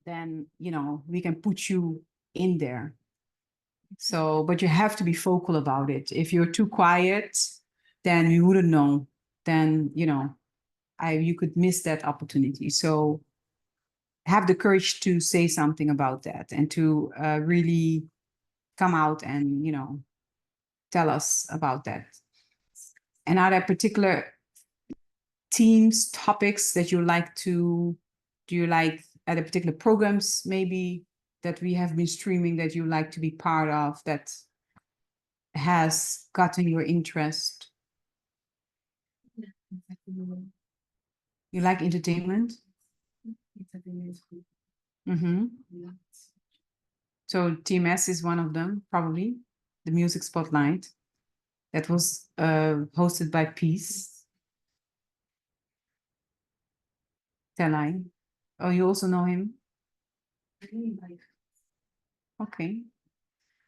then, we can put you in there. So, but you have to be vocal about it. If you're too quiet, then we wouldn't know. Then, you could miss that opportunity. So have the courage to say something about that and to really come out and, tell us about that. And are there particular themes, topics that you like to, do you like other particular programs maybe that we have been streaming that you like to be part of that has gotten your interest? You like entertainment? Mm-hmm. So TMS is one of them, probably, the Music Spotlight. That was hosted by Peace. Telai. Oh, you also know him? Okay.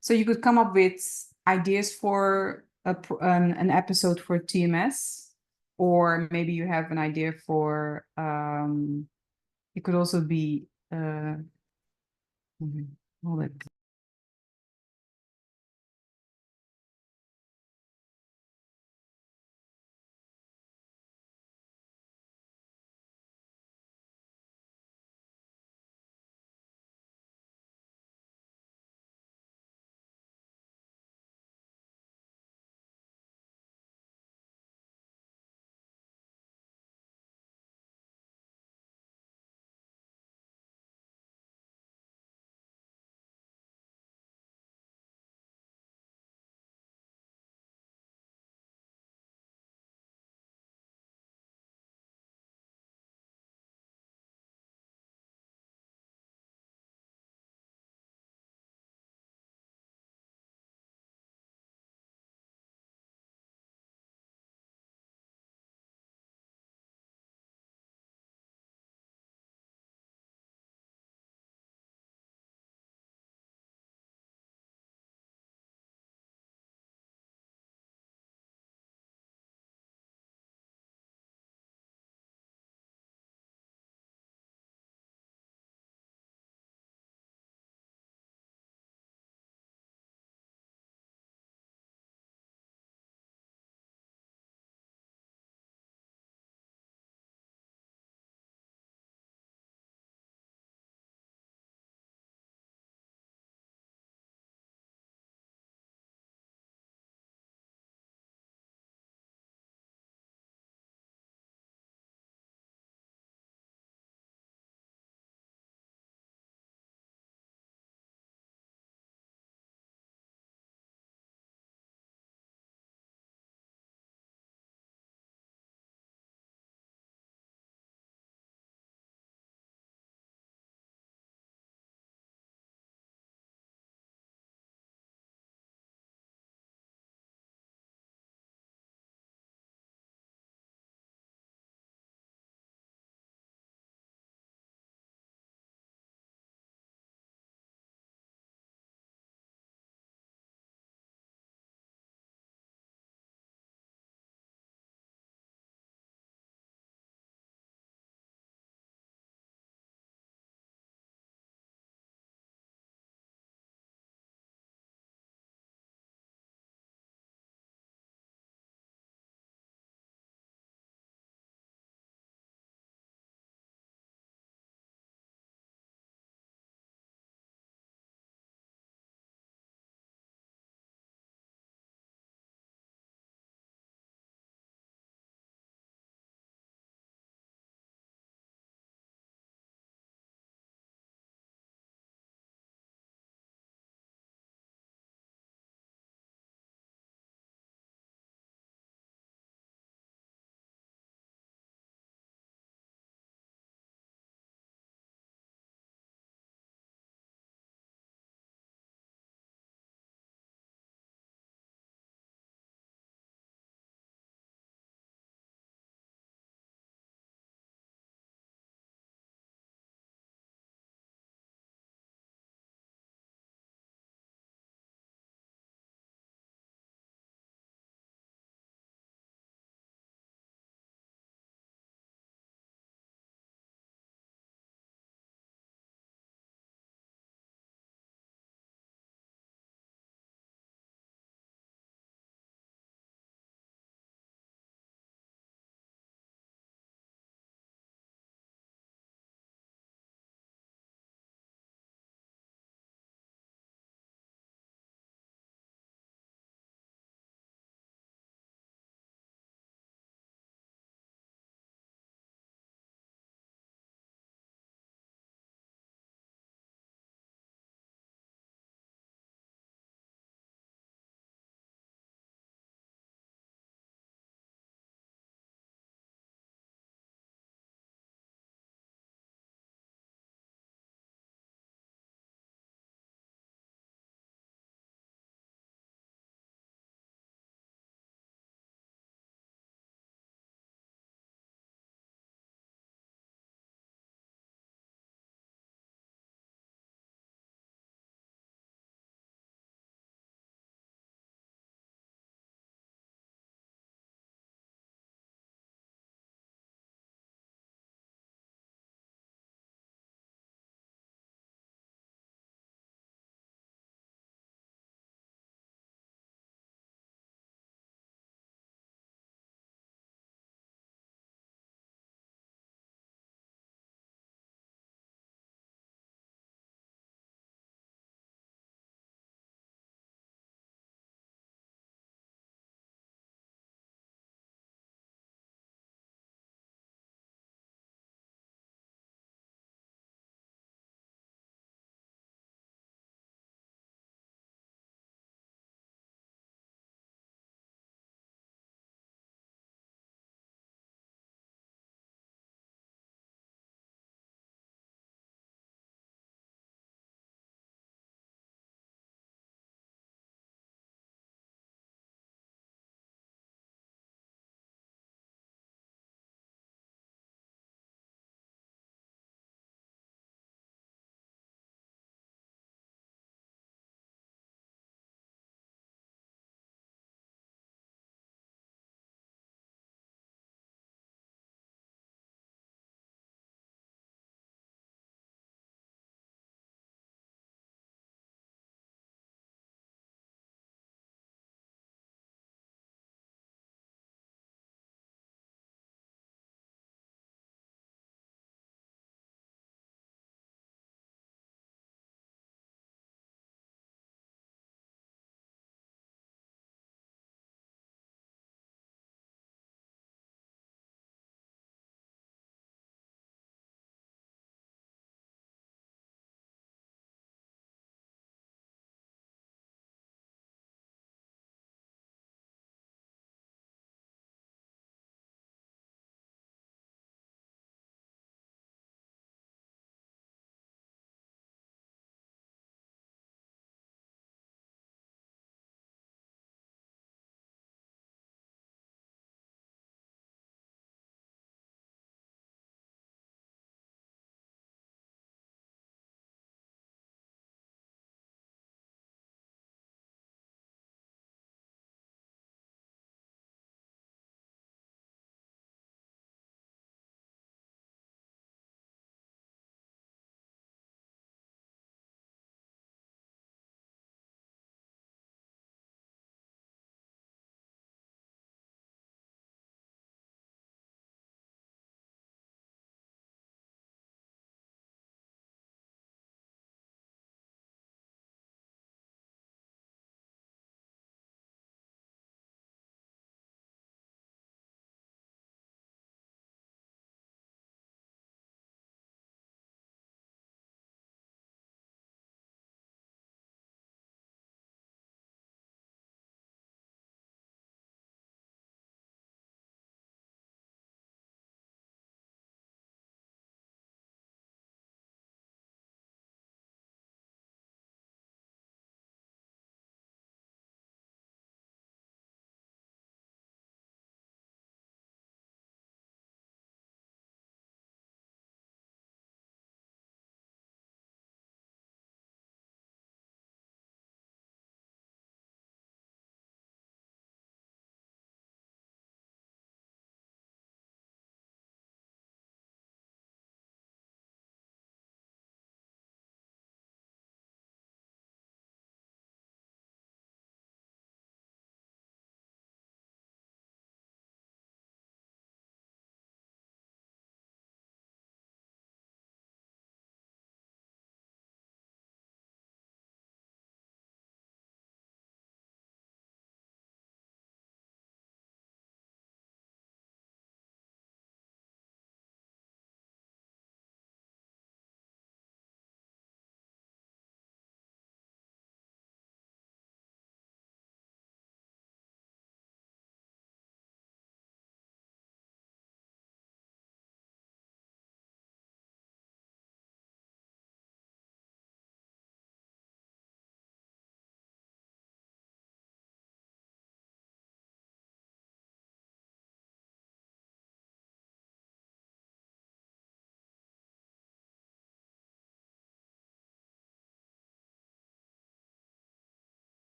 So you could come up with ideas for an episode for TMS, or maybe you have an idea for, it could also be, hold it.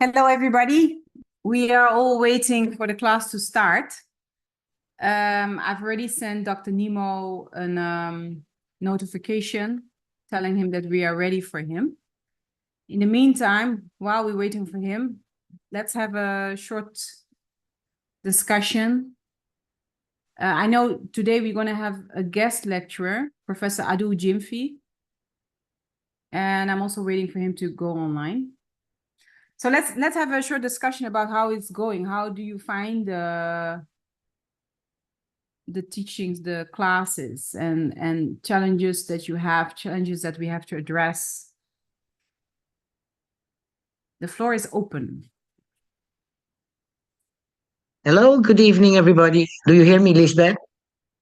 Hello, everybody. We are all waiting for the class to start. I've already sent Dr. Nemo a notification telling him that we are ready for him. In the meantime, while we're waiting for him, let's have a short discussion. I know today we're going to have a guest lecturer, Professor Adu Jimfi, and I'm also waiting for him to go online. So let's have a short discussion about how it's going. How do you find the teachings, the classes, and challenges that you have, challenges that we have to address? The floor is open. Hello, good evening, everybody. Do you hear me, Lisbeth?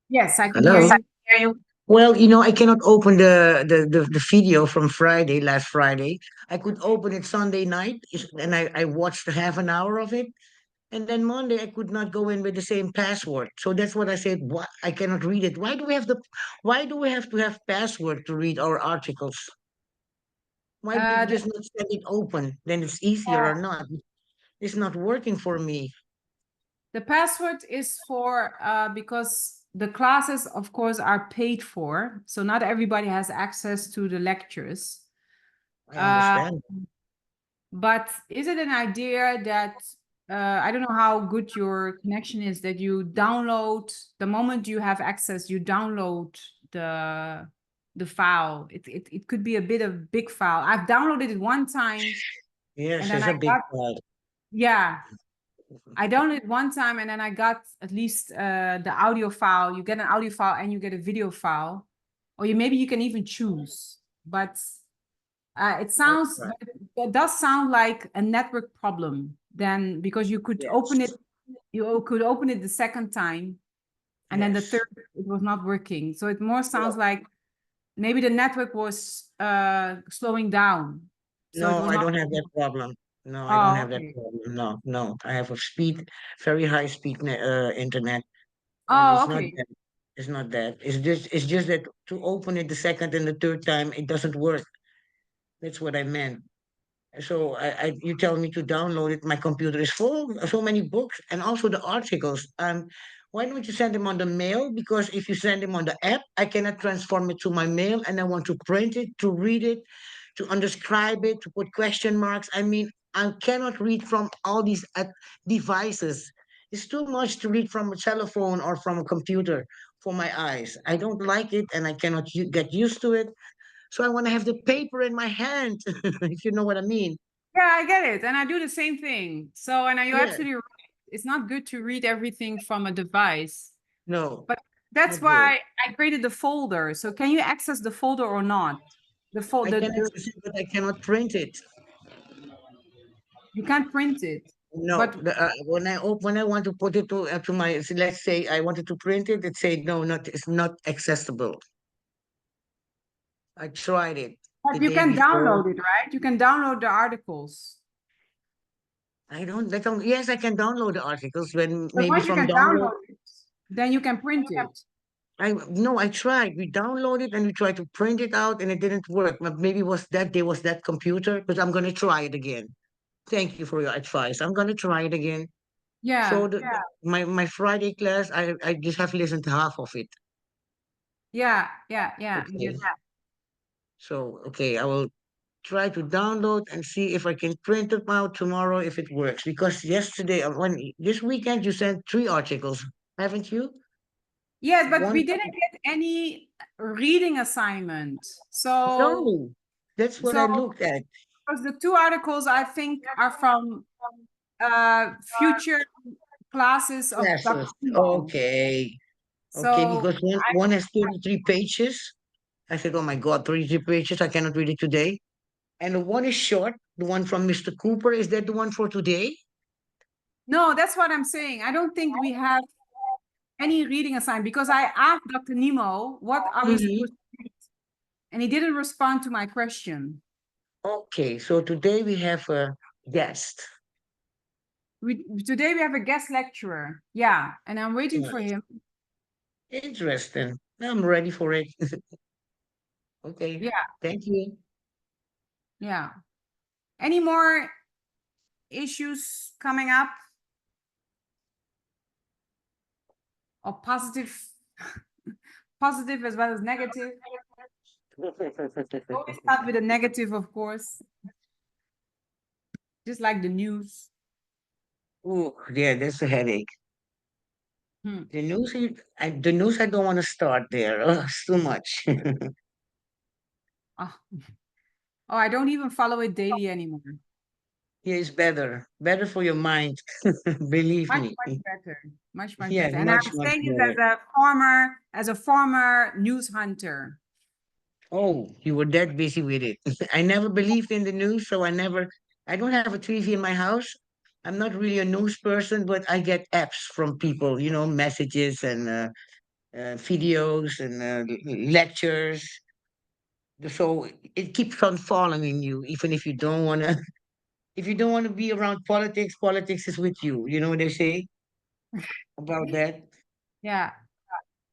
Yes, I can Hello. hear Yes, I you. can hear you. Well, I cannot open the video from Friday, last Friday. I could open it Sunday night, and I watched half an hour of it. And then Monday, I could not go in with the same password. So that's what I said. What? I cannot read it. Why do we have to have password to read our articles? Why did you The, just not set it open? Then it's easier or not? It's not working for me. the password is for because the classes, of course, are paid for. So not everybody has access to the lectures. I Uh, understand. But is it an idea that I don't know how good your connection is, that you download the moment you have access, you download the file. It could be a bit of big file. I've downloaded it one time and Yes, then it's I a big got, part. yeah, I downloaded it one time and then I got at least the audio file. You get an audio file and you get a video file, or maybe you can even choose. But it sounds, Right. it does sound like a network problem then, because you could open it, Yes. you could open it the second time, and then the Yes. third, it was not working. So it more sounds No, like maybe the network was slowing down. So it no, was I not, don't have that problem. No, I don't oh, have that okay. problem. No, no, I have a very high speed internet, and Oh, okay. it's not that. It's just that to open it the second and the third time, it doesn't work. That's what I meant. So you tell me to download it. My computer is full of so many books and also the articles. Why don't you send them on the mail? Because if you send them on the app, I cannot transform it to my mail, and I want to print it, to read it, to undescribe it, to put question marks. I mean, I cannot read from all these devices. It's too much to read from a telephone or from a computer for my eyes. I don't like it, and I cannot get used to it. So I want to have the paper in my hand, if you know what I mean. Yeah, I get it. And I do the same thing. So, and you're Yeah, absolutely right. It's not good to read everything from a device, no, but that's not good. why I created the folder. So can you access the folder or not? The I folder, can access it, but I cannot print it. you can't print it, No, but when I want to put it to my, so let's say I wanted to print it, it said no, it's not accessible. I tried it the you day can before. download it, right? You can download the articles. I don't. Yes, I can download the articles when But maybe once you from can download. download it, then you can print it. I no, I tried. We downloaded and we tried to print it out, and it didn't work. But maybe was that day was that computer, but I'm gonna try it again. Thank you for your advice. I'm gonna try it again. So Yeah, my Friday class, I just have listened to half of it. yeah. Okay. So okay, I will try to download and see if I can print it out tomorrow if it works. Because yesterday, when this weekend, you sent 3 articles, haven't you? Yes, but One. we didn't get any reading assignment. So, No, that's what so I looked at. because the two articles I think are from future classes of Dr. Classes. Timo. Okay. Okay, So because one has 33 pages. I said, oh my God, 33 pages. I cannot read it today. And the one is short, the one from Mr. Cooper. Is that the one for today? no, that's what I'm saying. I don't think we have any reading assignment because I asked Dr. Nemo, what are we Mhm. supposed to read? And he didn't respond to my question. Okay, so today we have a guest. Today we have a guest lecturer. Yeah, and I'm waiting Yeah, for him. interesting. I'm ready for it. Okay, Yeah, thank you. yeah. Any more? issues coming up? Or positive, positive as well as negative? Always start with a negative, of course, just like the news. Ooh, yeah, that's a headache. Hmm. The news, I don't want to start there. It's too much. Oh, oh, I don't even follow it daily anymore. Yeah, it's better for your mind. Believe Much, me. much better. Much, much Yeah, better. And I'm much saying it better. as a former news hunter. Oh, you were that busy with it. I never believed in the news, so I don't have a TV in my house. I'm not really a news person, but I get apps from people, messages and videos and lectures. So it keeps on following you, even if you don't want to. If you don't want to be around politics, politics is with you. You know what they say about that. Yeah,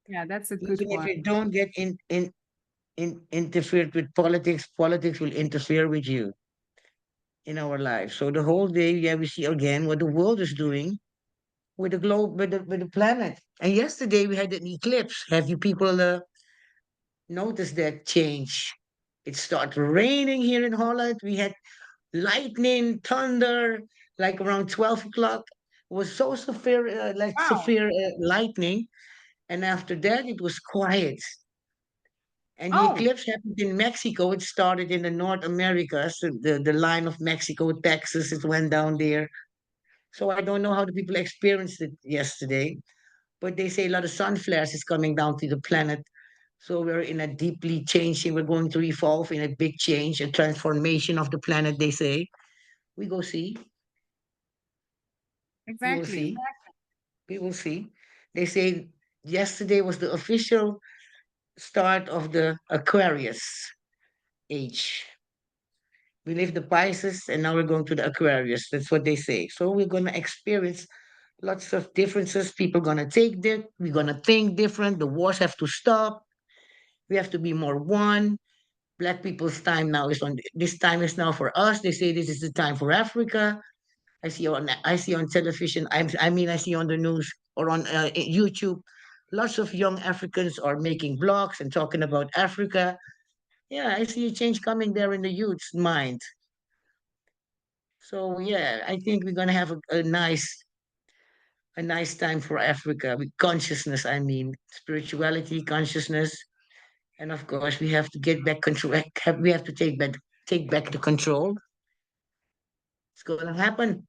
yeah, that's a good Even if one. you don't get interfered with politics, politics will interfere with you in our lives. So the whole day, yeah, we see again what the world is doing with the globe, with the planet. And yesterday we had an eclipse. Have you people noticed that change? It started raining here in Holland. We had lightning, thunder, like around 12 o'clock. It was so severe, like Wow. severe lightning. And after that, it was quiet. And the Oh, eclipse happened in Mexico. It started in the North Americas, the line of Mexico, Texas. It went down there. So I don't know how the people experienced it yesterday, but they say a lot of sun flares is coming down to the planet. So we're in a deeply changing, we're going to evolve in a big change, a transformation of the planet, they say. We go see. We will see. exactly. We will see. They say yesterday was the official start of the Aquarius age. We left the Pisces and now we're going to the Aquarius. That's what they say. So we're going to experience lots of differences. People going to take that. We're going to think different. The wars have to stop. We have to be more one. Black people's time now is on. This time is now for us. They say this is the time for Africa. I see on television. I see on the news or on YouTube. Lots of young Africans are making blogs and talking about Africa. Yeah, I see a change coming there in the youth's mind. So yeah, I think we're gonna have a nice time for Africa with consciousness. I mean, spirituality, consciousness, and of course, we have to get back control. We have to take back the control. It's gonna happen.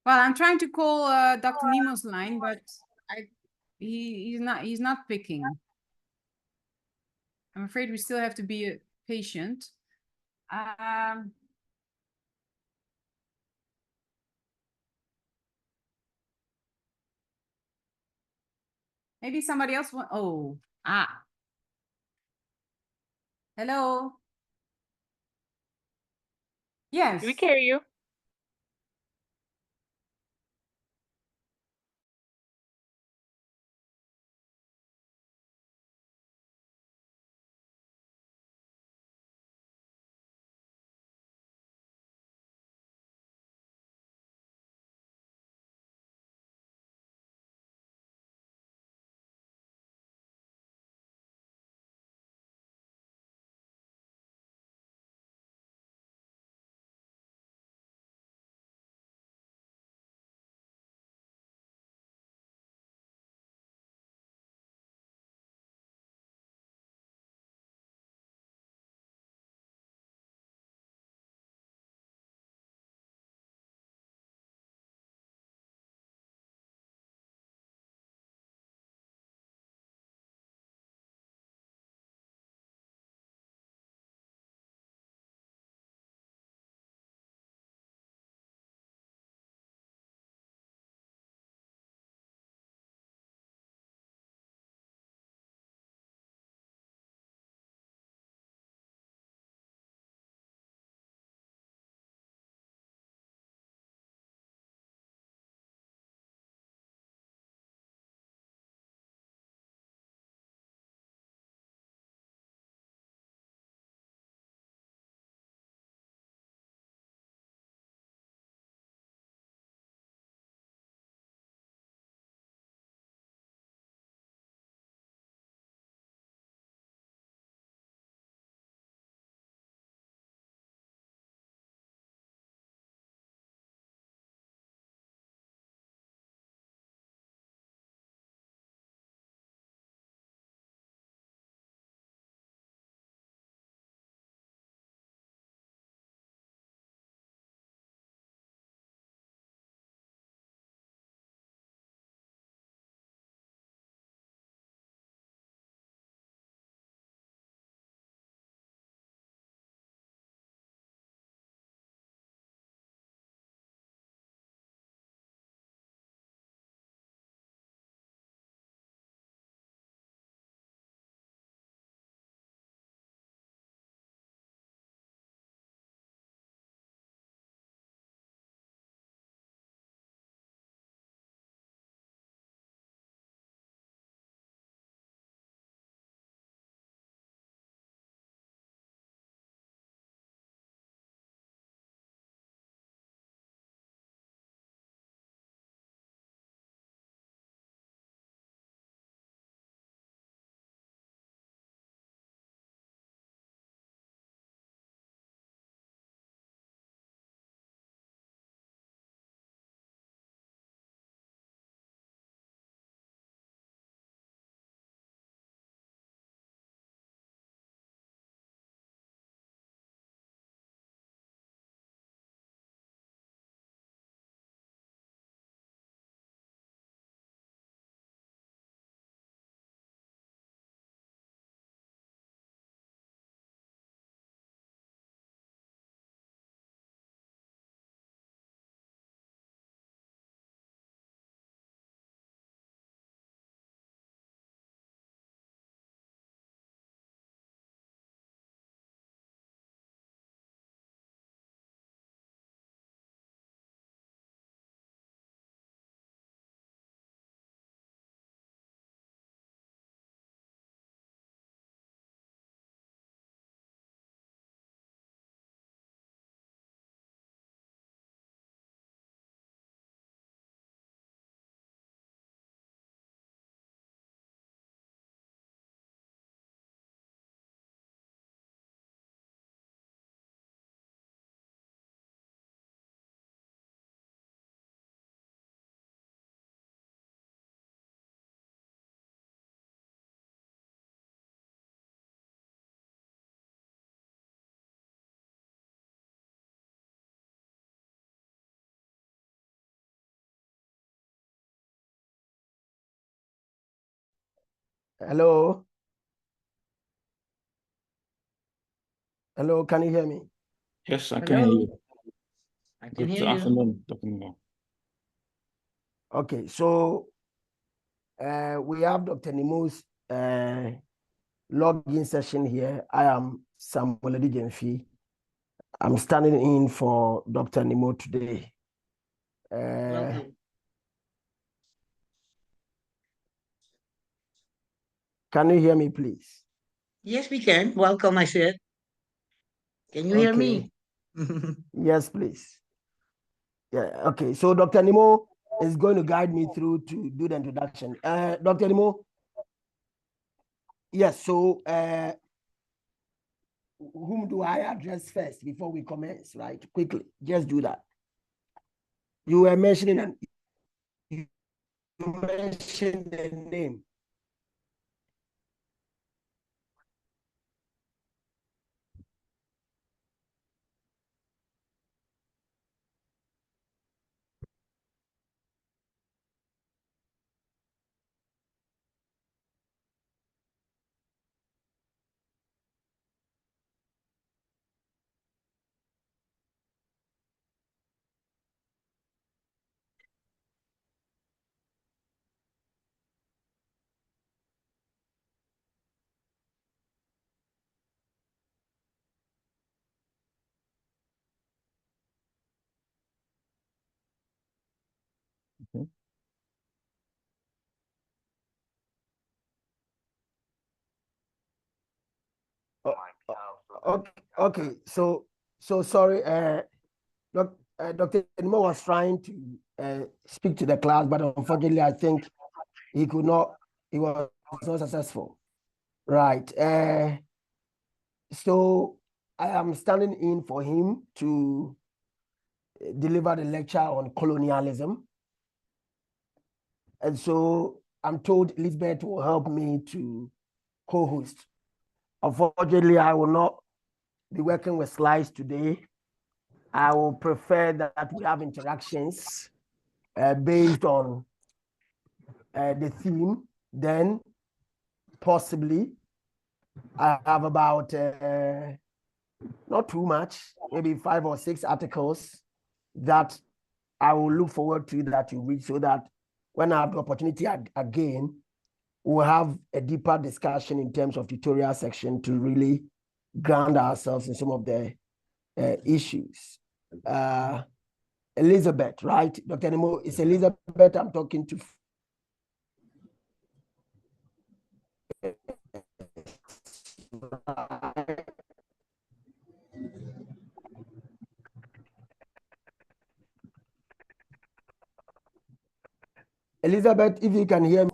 Well, I'm trying to call Dr. Nemo's line, but I he's not picking. I'm afraid we still have to be patient. Um, maybe somebody else want. Oh, hello. We Yes. can hear you. Hello? Hello, can you hear me? Yes, I can hear you. I can Good hear you. afternoon, Dr. Nemo. Okay, so we have Dr. Nemo's login session here. I am Samuel Edijenfi. I'm standing in for Dr. Nemo today. Welcome. Can you hear me, please? Yes, we can. Welcome, I said. Can you hear me? Yes, please. Yeah, okay. So Dr. Nemo is going to guide me through to do the introduction. Dr. Nemo, yes, so whom do I address first before we commence, right? Quickly, just do that. You were mentioning you mentioned the name. Okay. Okay. So sorry. Dr. Nemo was trying to speak to the class, but unfortunately, I think he could not. He was not successful. Right. So I am standing in for him to deliver the lecture on colonialism. And so I'm told Elizabeth will help me to co-host. Unfortunately, I will not be working with slides today. I will prefer that we have interactions based on the theme. Then possibly I have about not too much, maybe 5 or 6 articles that I will look forward to that you read, so that when I have the opportunity again, we'll have a deeper discussion in terms of tutorial section to really ground ourselves in some of the issues. Elizabeth, right? Dr. Nemo, it's Elizabeth I'm talking to. Elizabeth, if you can hear me.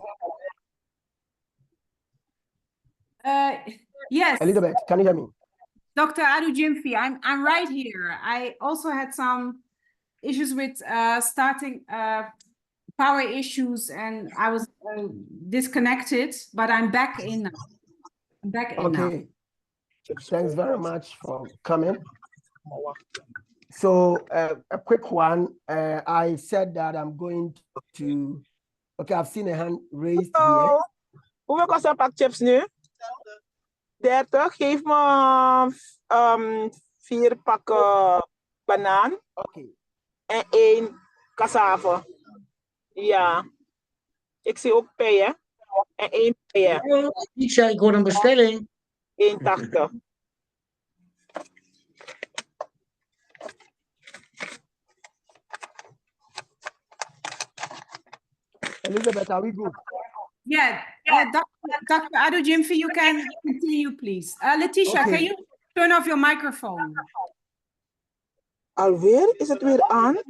Yes, Elizabeth, can you hear me? Dr. Adu Jimfi, I'm right here. I also had some issues with starting power issues, and I was disconnected, but I'm back in now. I'm back in now. Okay. Thanks very much for coming. So a quick one. I said that I'm going to. Okay, I've seen a hand raised here. Hoeveel kost een pak chips nu? 30. Geef me 4 pakken banaan. Okay. En 1 cassave. Ja. Ik zie ook peien. En 1 peien. Oh, Isha, ik hoor een bestelling. 1,80. Elizabeth, are we good? Yeah, Dr. Adu Jimfi, you can continue, please. Letitia, Okay. can you turn off your microphone? Alweer? Is het weer aan?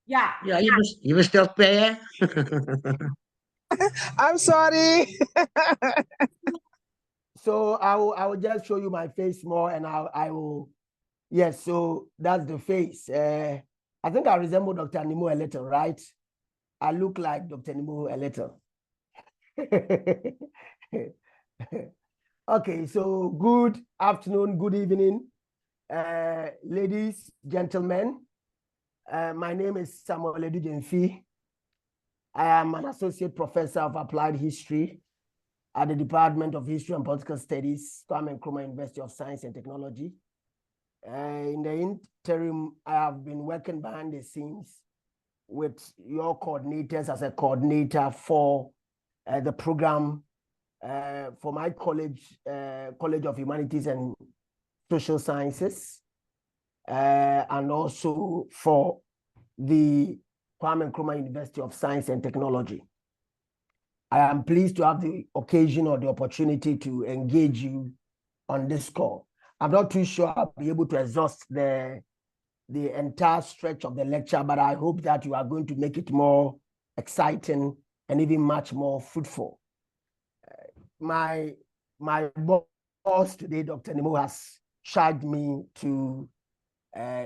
Ja. Ja, je bestelt peien. I'm sorry. So I will just show you my face more, and I will. Yes, so that's the face. I think I resemble Dr. Nemo a little, right? I look like Dr. Nemo a little. Okay, so good afternoon, good evening, ladies, gentlemen. My name is Samuel Edijenfi. I am an associate professor of applied history at the Department of History and Political Studies, Kwame Nkrumah University of Science and Technology. In the interim, I have been working behind the scenes with your coordinators as a coordinator for the program for my college, College of Humanities and Social Sciences, and also for the Kwame Nkrumah University of Science and Technology. I am pleased to have the occasion or the opportunity to engage you on this call. I'm not too sure I'll be able to exhaust the entire stretch of the lecture, but I hope that you are going to make it more exciting and even much more fruitful. My boss today, Dr. Nemo, has charged me to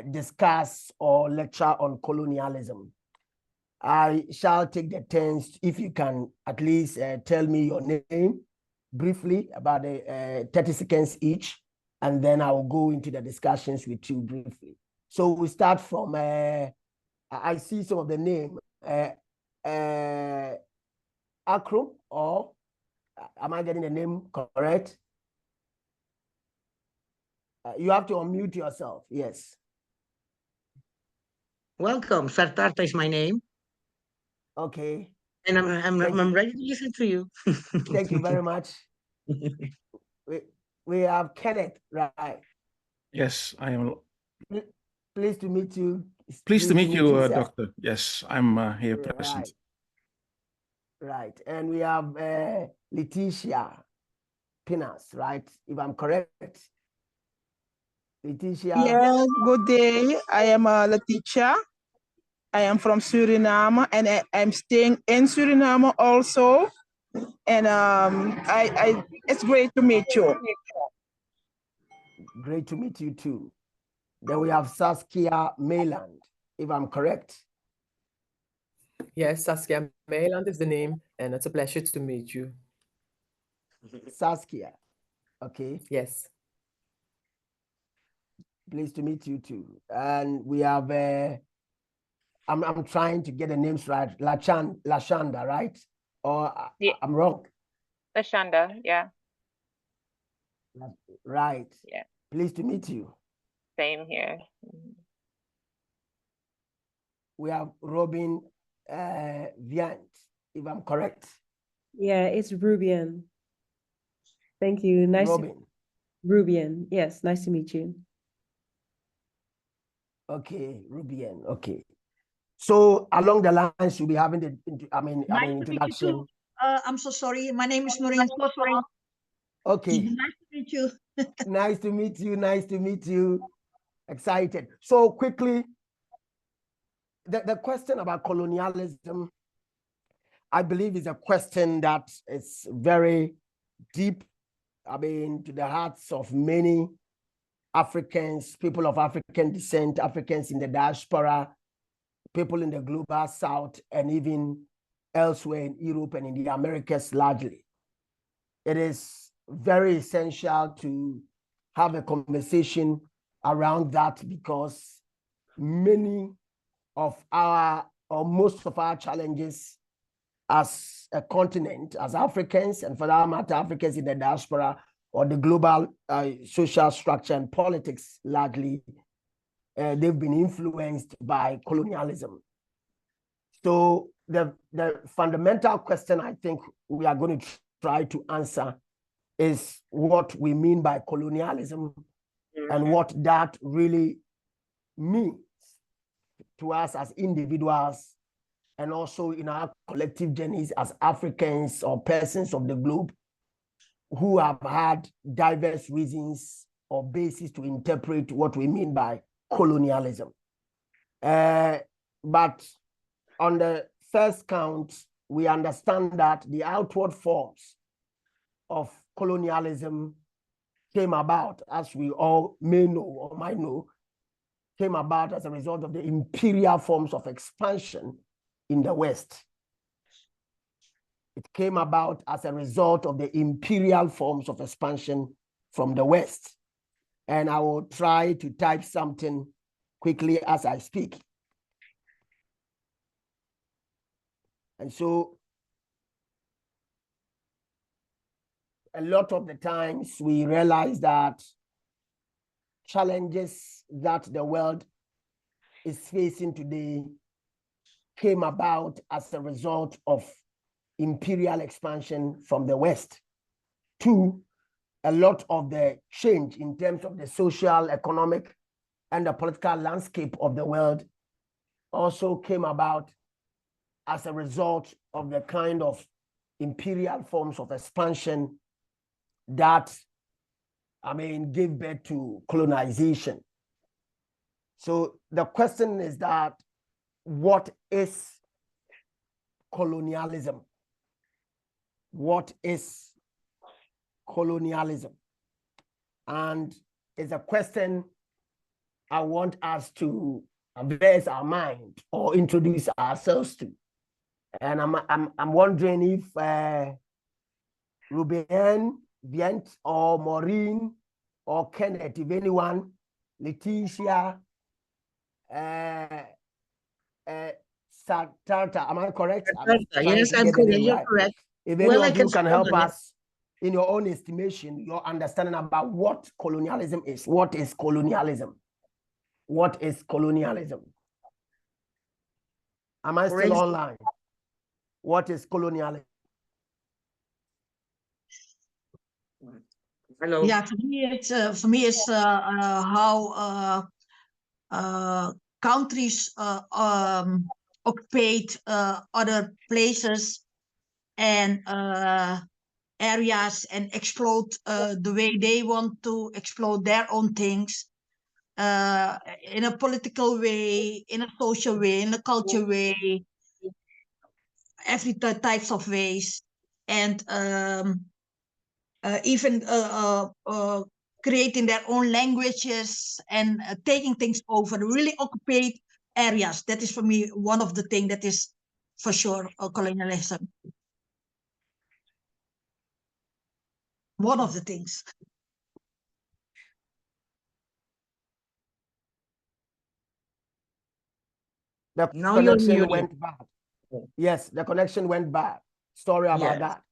discuss or lecture on colonialism. I shall take the turns if you can at least tell me your name briefly, about 30 seconds each, and then I will go into the discussions with you briefly. So we start from, I see some of the name, Akrum, or am I getting the name correct? You have to unmute yourself, yes. Welcome. Sartarta is my name. Okay. And I'm ready to listen to you. Thank you very much. We have Kenneth, right? Yes, I am. Pleased to meet you. Pleased to meet you, sir. Doctor. Yes, I'm here present. Right. And we have Letitia Pinas, right? If I'm correct. Letitia. Yes, good day. I am Letitia. I am from Suriname, and I'm staying in Suriname also. And it's great to meet you. Great to meet you too. Then we have Saskia Mayland, if I'm correct. Yes, Saskia Meiland is the name, and it's a pleasure to meet you. Saskia, okay. Yes. Pleased to meet you too. And we have, I'm trying to get the names right. Lashanda, right? Or Yeah. I'm wrong? Lashanda, yeah. Right. Yeah. Pleased to meet you. Same here. We have Robin Viant, if I'm correct. Yeah, it's Rubian. Thank you. Robin. Rubian. Yes, nice to meet you. Okay, Rubian. Okay. So along the lines, you'll be having the introduction. I'm so sorry. My name is Maureen. So sorry. Okay. Nice to meet you. Nice to meet you. Nice to meet you. Excited. So quickly, the question about colonialism, I believe, is a question that is very deep, to the hearts of many Africans, people of African descent, Africans in the diaspora, people in the global south, and even elsewhere in Europe and in the Americas largely. It is very essential to have a conversation around that, because many of our, or most of our challenges as a continent, as Africans, and for that matter, Africans in the diaspora or the global social structure and politics largely, they've been influenced by colonialism. So the fundamental question I think we are going to try to answer is what we mean by colonialism and what that really means to us as individuals, and also in our collective journeys as Africans or persons of the globe who have had diverse reasons or basis to interpret what we mean by colonialism. But on the first count, we understand that the outward forms of colonialism came about, as we all may know or might know, came about as a result of the imperial forms of expansion in the West. It came about as a result of the imperial forms of expansion from the West. And I will try to type something quickly as I speak. And so a lot of the times we realize that challenges that the world is facing today came about as a result of imperial expansion from the West. Two, a lot of the change in terms of the social, economic, and the political landscape of the world also came about as a result of the kind of imperial forms of expansion that, gave birth to colonization. So the question is that, what is colonialism? What is colonialism? And it's a question I want us to address our mind or introduce ourselves to. And I'm wondering if Ruben, Bient, or Maureen, or Kenneth, if anyone, Leticia, Satarta, am I correct? Yes, I'm correct. You're correct. If any of you can help us in your own estimation, your understanding about what colonialism is. What is colonialism? What is colonialism? Am I still online? What is colonialism? Hello. Yeah, for me it's how countries occupied other places and areas and explode the way they want to explode their own things in a political way, in a social way, in a culture way, every types of ways, and even creating their own languages and taking things over, really occupied areas. That is for me one of the things that is for sure colonialism. One of the things. The connection went bad. Yes, the connection went bad. Sorry about that.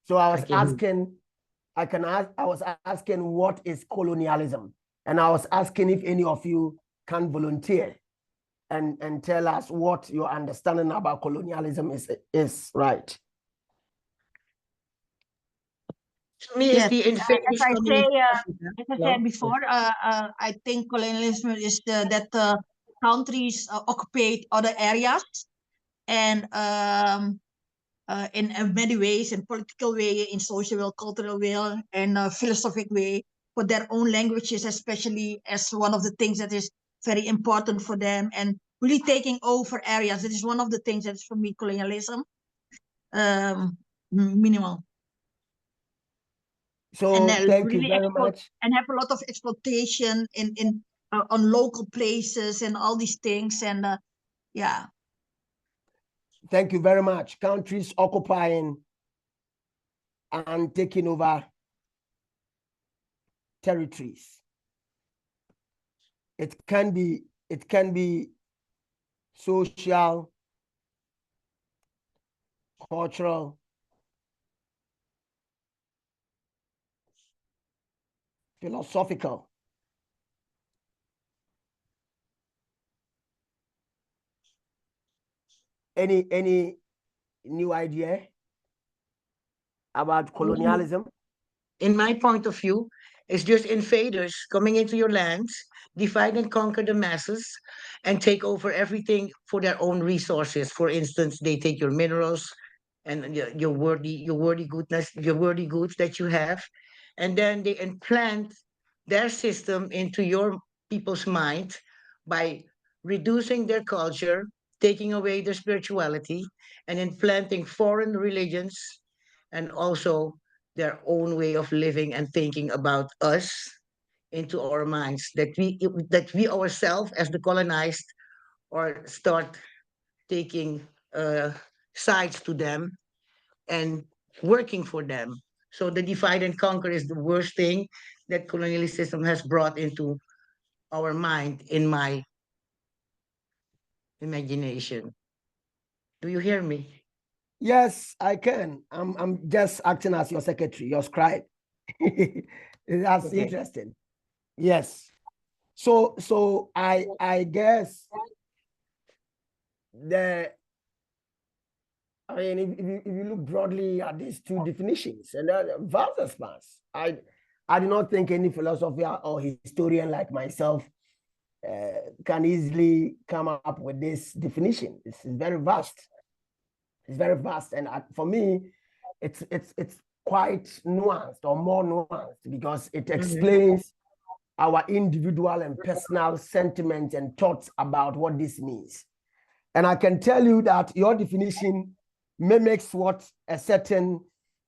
So I was asking, I was asking what is colonialism? And I was asking if any of you can volunteer and tell us what your understanding about colonialism is, right? To me, it's the as I said before, I think colonialism is that countries occupied other areas and in many ways, in political way, in social, cultural way, and philosophic way, for their own languages, especially as one of the things that is very important for them, and really taking over areas. That is one of the things that is for me colonialism. Minimal. So thank you very much. And have a lot of exploitation in on local places and all these things, and yeah. Thank you very much. Countries occupying and taking over territories. It can be social, cultural, philosophical. Any new idea about colonialism? In my point of view, it's just invaders coming into your lands, divide and conquer the masses, and take over everything for their own resources. For instance, they take your minerals and your worthy goods that you have, and then they implant their system into your people's mind by reducing their culture, taking away their spirituality, and implanting foreign religions and also their own way of living and thinking about us into our minds, that we ourselves as the colonized or start taking sides to them and working for them. So the divide and conquer is the worst thing that colonialism has brought into our mind, in my imagination. Do you hear me? Yes, I can. I'm just acting as your secretary, your scribe. That's Okay. interesting. Yes. So I guess I mean, if you look broadly at these two definitions, and vast expanse, I do not think any philosopher or historian like myself can easily come up with this definition. It's very vast. It's very vast, and for me, it's quite nuanced or more nuanced because it explains our individual and personal sentiments and thoughts about what this means. And I can tell you that your definition mimics what a certain,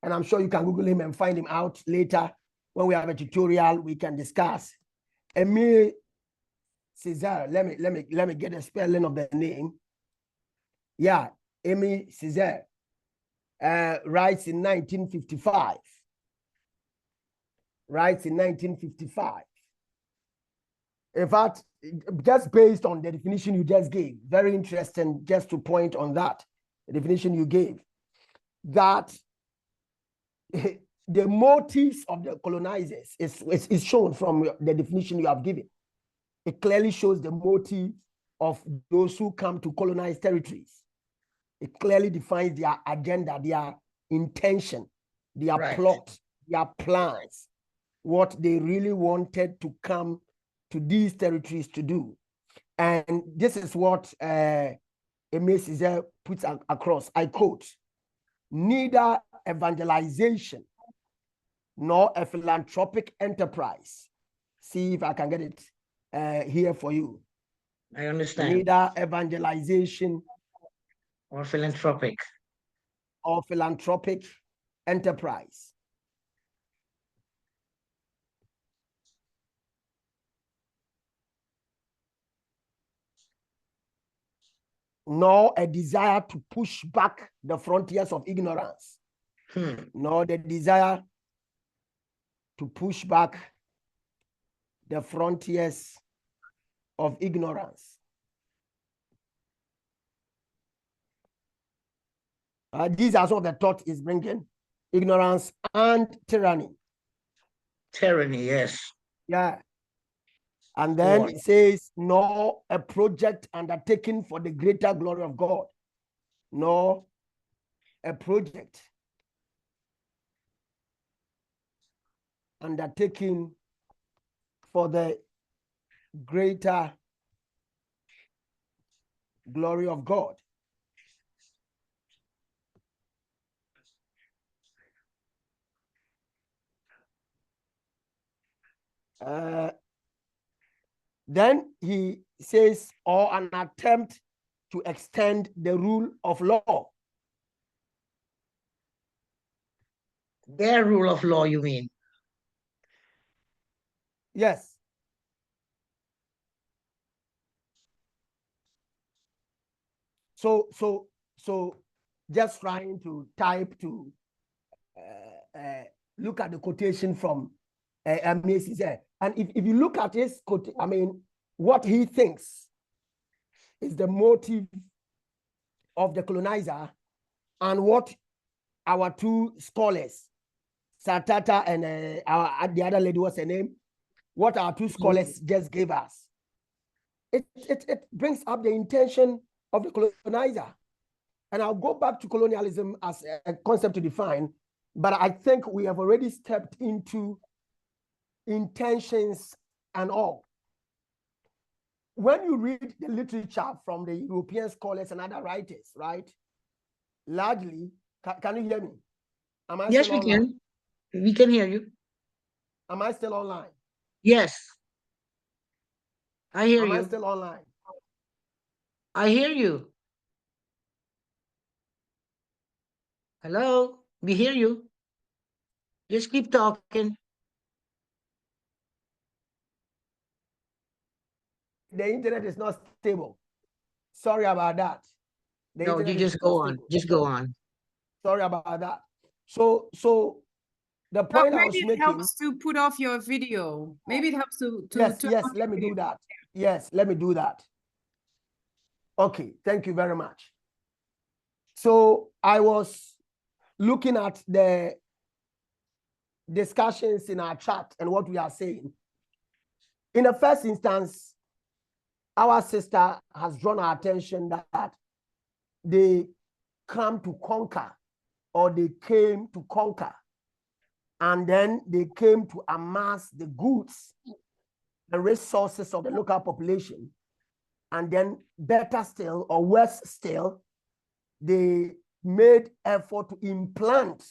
and I'm sure you can Google him and find him out later when we have a tutorial we can discuss. Emile Césaire, let me get a spelling of the name. Yeah, Emile Césaire writes in 1955. Writes in 1955. In fact, just based on the definition you just gave, very interesting just to point on that, the definition you gave, that the motives of the colonizers is shown from the definition you have given. It clearly shows the motive of those who come to colonize territories. It clearly defines their agenda, their intention, their plot, their plans, what they really wanted to come to these territories to do. And this is what Emile Césaire puts across. I quote, neither evangelization nor a philanthropic enterprise. See if I can get it here for you. I understand. Neither evangelization or philanthropic enterprise. Nor a desire to push back the frontiers of ignorance, nor the desire to push back the frontiers of ignorance. These are some of the thoughts is bringing: ignorance and tyranny. Tyranny, yes. Yeah. And then it says, nor a project undertaken for the greater glory of God, nor a project undertaken for the greater glory of God. Then he says, or an attempt to extend the rule of law. Their rule of law, you mean? Yes. So just trying to type to look at the quotation from Emile Césaire. And if you look at his quote, I mean, what he thinks is the motive of the colonizer and what our two scholars, Satata and the other lady, what's her name? What our two scholars just gave us. It brings up the intention of the colonizer. And I'll go back to colonialism as a concept to define, but I think we have already stepped into intentions and all. When you read the literature from the European scholars and other writers, right? Largely, can you hear me? Am I yes, still we online? can. We can hear you. Am I still online? Yes. I hear Am you. I still online? I hear you. Hello? We hear you. Just keep talking. The internet is not stable. Sorry about that. No, you just go on. Just go on. Sorry about that. So the point I was maybe it making. helps to put off your video. Maybe it helps to Yes, turn yes, off let your me do video. that. Yes, let me do that. Okay, thank you very much. So I was looking at the discussions in our chat and what we are saying. In the first instance, our sister has drawn our attention that they come to conquer, or they came to conquer, and then they came to amass the goods, the resources of the local population, and then better still, or worse still, they made effort to implant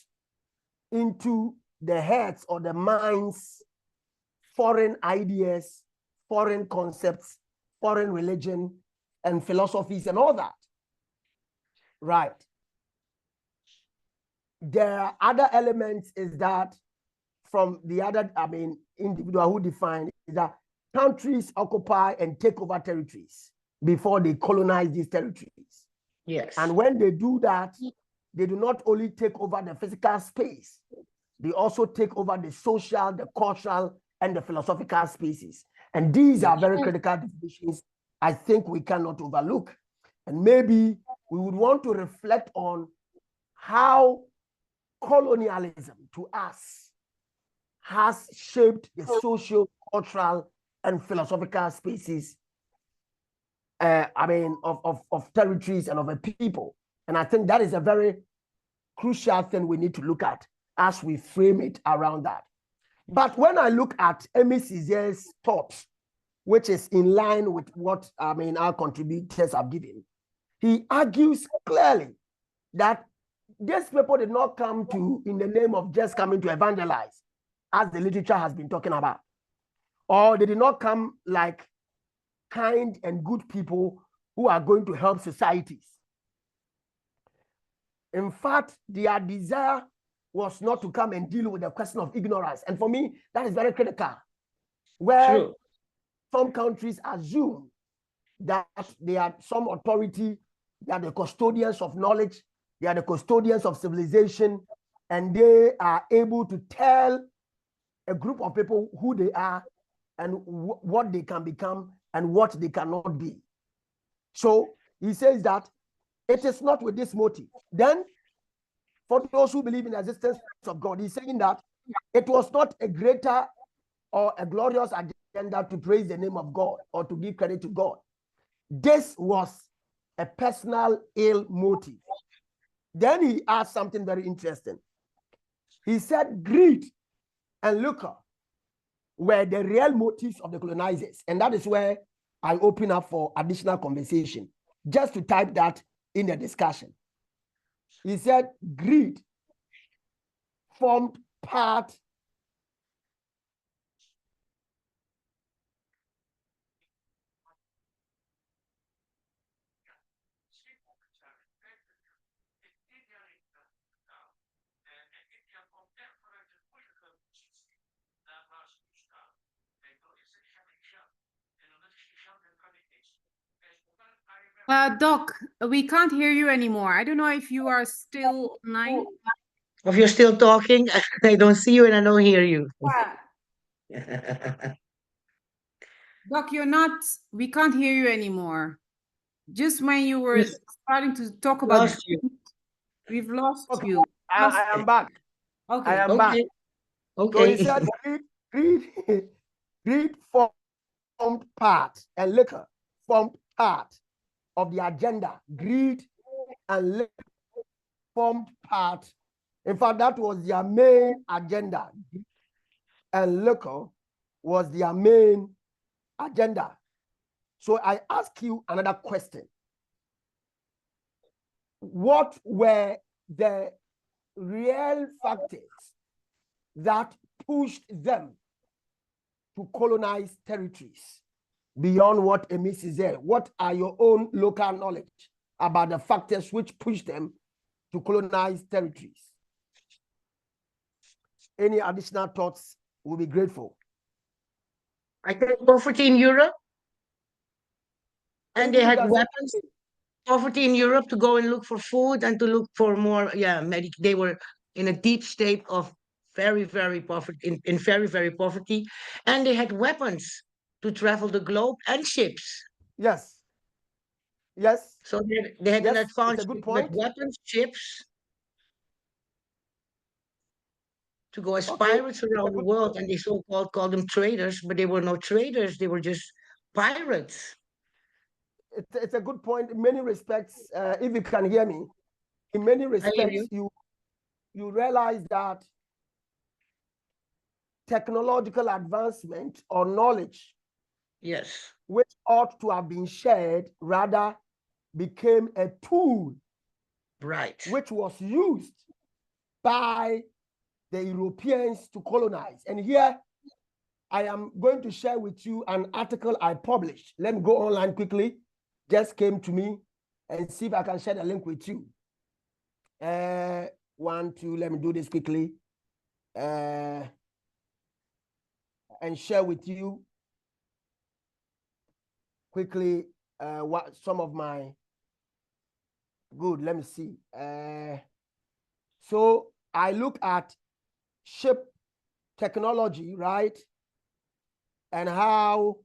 into the heads or the minds foreign ideas, foreign concepts, foreign religion, and philosophies and all that. Right. There are other elements is that from the other, individual who define is that countries occupy and take over territories before they colonize these territories. Yes. And when they do that, they do not only take over the physical space, they also take over the social, the cultural, and the philosophical spaces. And these are very critical definitions I think we cannot overlook. And maybe we would want to reflect on how colonialism to us has shaped the social, cultural, and philosophical spaces of territories and of a people. And I think that is a very crucial thing we need to look at as we frame it around that. But when I look at Aimé Césaire's thoughts, which is in line with what our contributors have given, he argues clearly that these people did not come to in the name of just coming to evangelize, as the literature has been talking about, or they did not come like kind and good people who are going to help societies. In fact, their desire was not to come and deal with the question of ignorance. And for me, that is very critical. Where some countries assume that they are some authority, they are the custodians of knowledge, they are the custodians of civilization, and they are able to tell a group of people who they are and what they can become and what they cannot be. So he says that it is not with this motive. Then, for those who believe in the existence of God, he's saying that it was not a greater or a glorious agenda to praise the name of God or to give credit to God. This was a personal ill motive. Then he asked something very interesting. He said greed and lucre were the real motives of the colonizers. And that is where I open up for additional conversation, just to type that in the discussion. He said greed formed part Doc, we can't hear you anymore. I don't know if you are still online. If you're still talking, I don't see you and I don't hear you. Doc, you're not, we can't hear you anymore. Just when you were starting to talk about Lost you. We've lost okay. you. I am back. Okay. I am back. Okay. So he said greed formed part, and liquor formed part of the agenda. Greed and liquor formed part. In fact, that was their main agenda. And liquor was their main agenda. So I ask you another question. What were the real factors that pushed them to colonize territories beyond what Aimé Césaire? What are your own local knowledge about the factors which pushed them to colonize territories? Any additional thoughts? We'll be grateful. I think poverty in Europe. And they had weapons. Poverty in Europe to go and look for food and to look for more, they were in a deep state of very, very poverty, in very, very poverty. And they had weapons to travel the globe and ships. Yes. Yes. So they had an advantage it's a good with point. weapons, ships, to go as Okay. pirates around the world, and they so-called called them traders, but they were no traders. They were just pirates. It's a good point. In many respects, if you can hear me, in many respects, you realize that technological advancement or knowledge, yes, which ought to have been shared, rather became a tool, right, which was used by the Europeans to colonize. And here I am going to share with you an article I published. Let me go online quickly. Just came to me, and see if I can share the link with you. 1, 2, let me do this quickly. And share with you quickly what some of my good. Let me see. So I look at ship technology, right, and how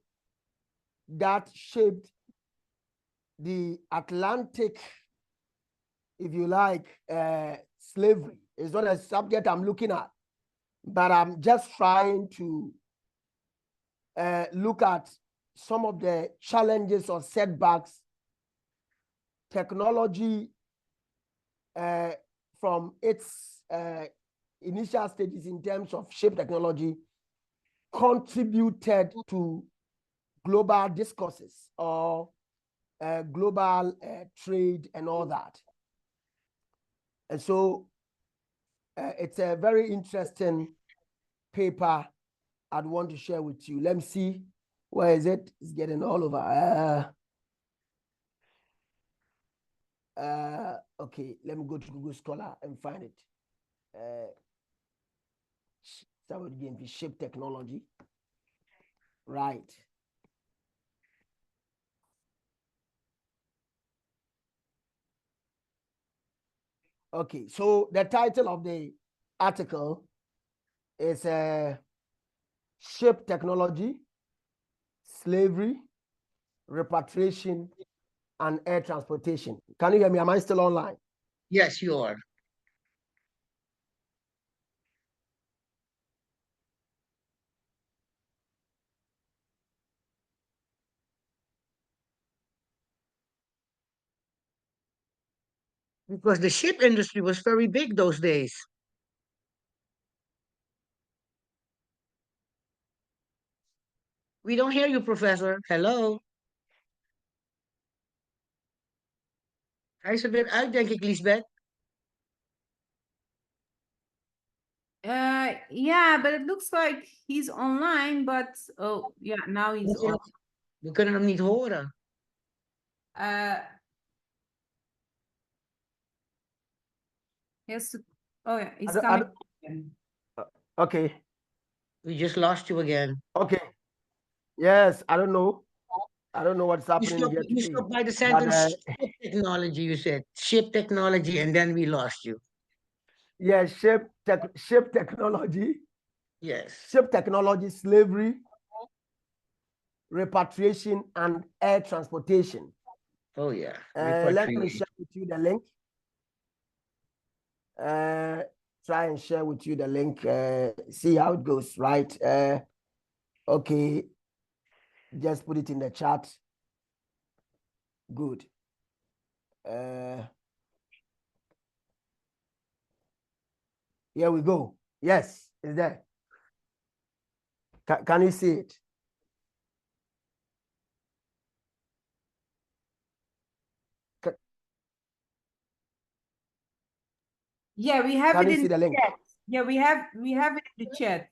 that shaped the Atlantic, if you like, slavery. It's not a subject I'm looking at, but I'm just trying to look at some of the challenges or setbacks technology from its initial stages in terms of ship technology contributed to global discourses or global trade and all that. And so it's a very interesting paper I'd want to share with you. Let me see. Where is it? It's getting all over. Okay, let me go to Google Scholar and find it. Somebody gave me ship technology. Right. Okay, so the title of the article is Ship Technology, Slavery, Repatriation, and Air Transportation. Can you hear me? Am I still online? yes, you are. Because the ship industry was very big those days. We don't hear you, Professor. Hello. Hij is er weer uit, denk ik, Lisbeth. Yeah, but it looks like he's online, but oh yeah, now he's on. We kunnen hem niet horen. He has to. Oh yeah, he's I coming. don't- again. Okay. We just lost you again. Okay. Yes, I don't know. I don't know what's happening here You today. stopped by the But, sentence ship technology, you said. Ship technology, and then we lost you. yeah, ship technology, Yes. ship technology, slavery, repatriation, and air transportation. Oh, yeah. Let me share with you the link. Try and share with you the link. See how it goes, right? Okay. Just put it in the chat. Good. Here we go. Yes, it's there. Can you see it? Yeah, we have Can it you in see the link? chat. Yeah, we have it in the chat.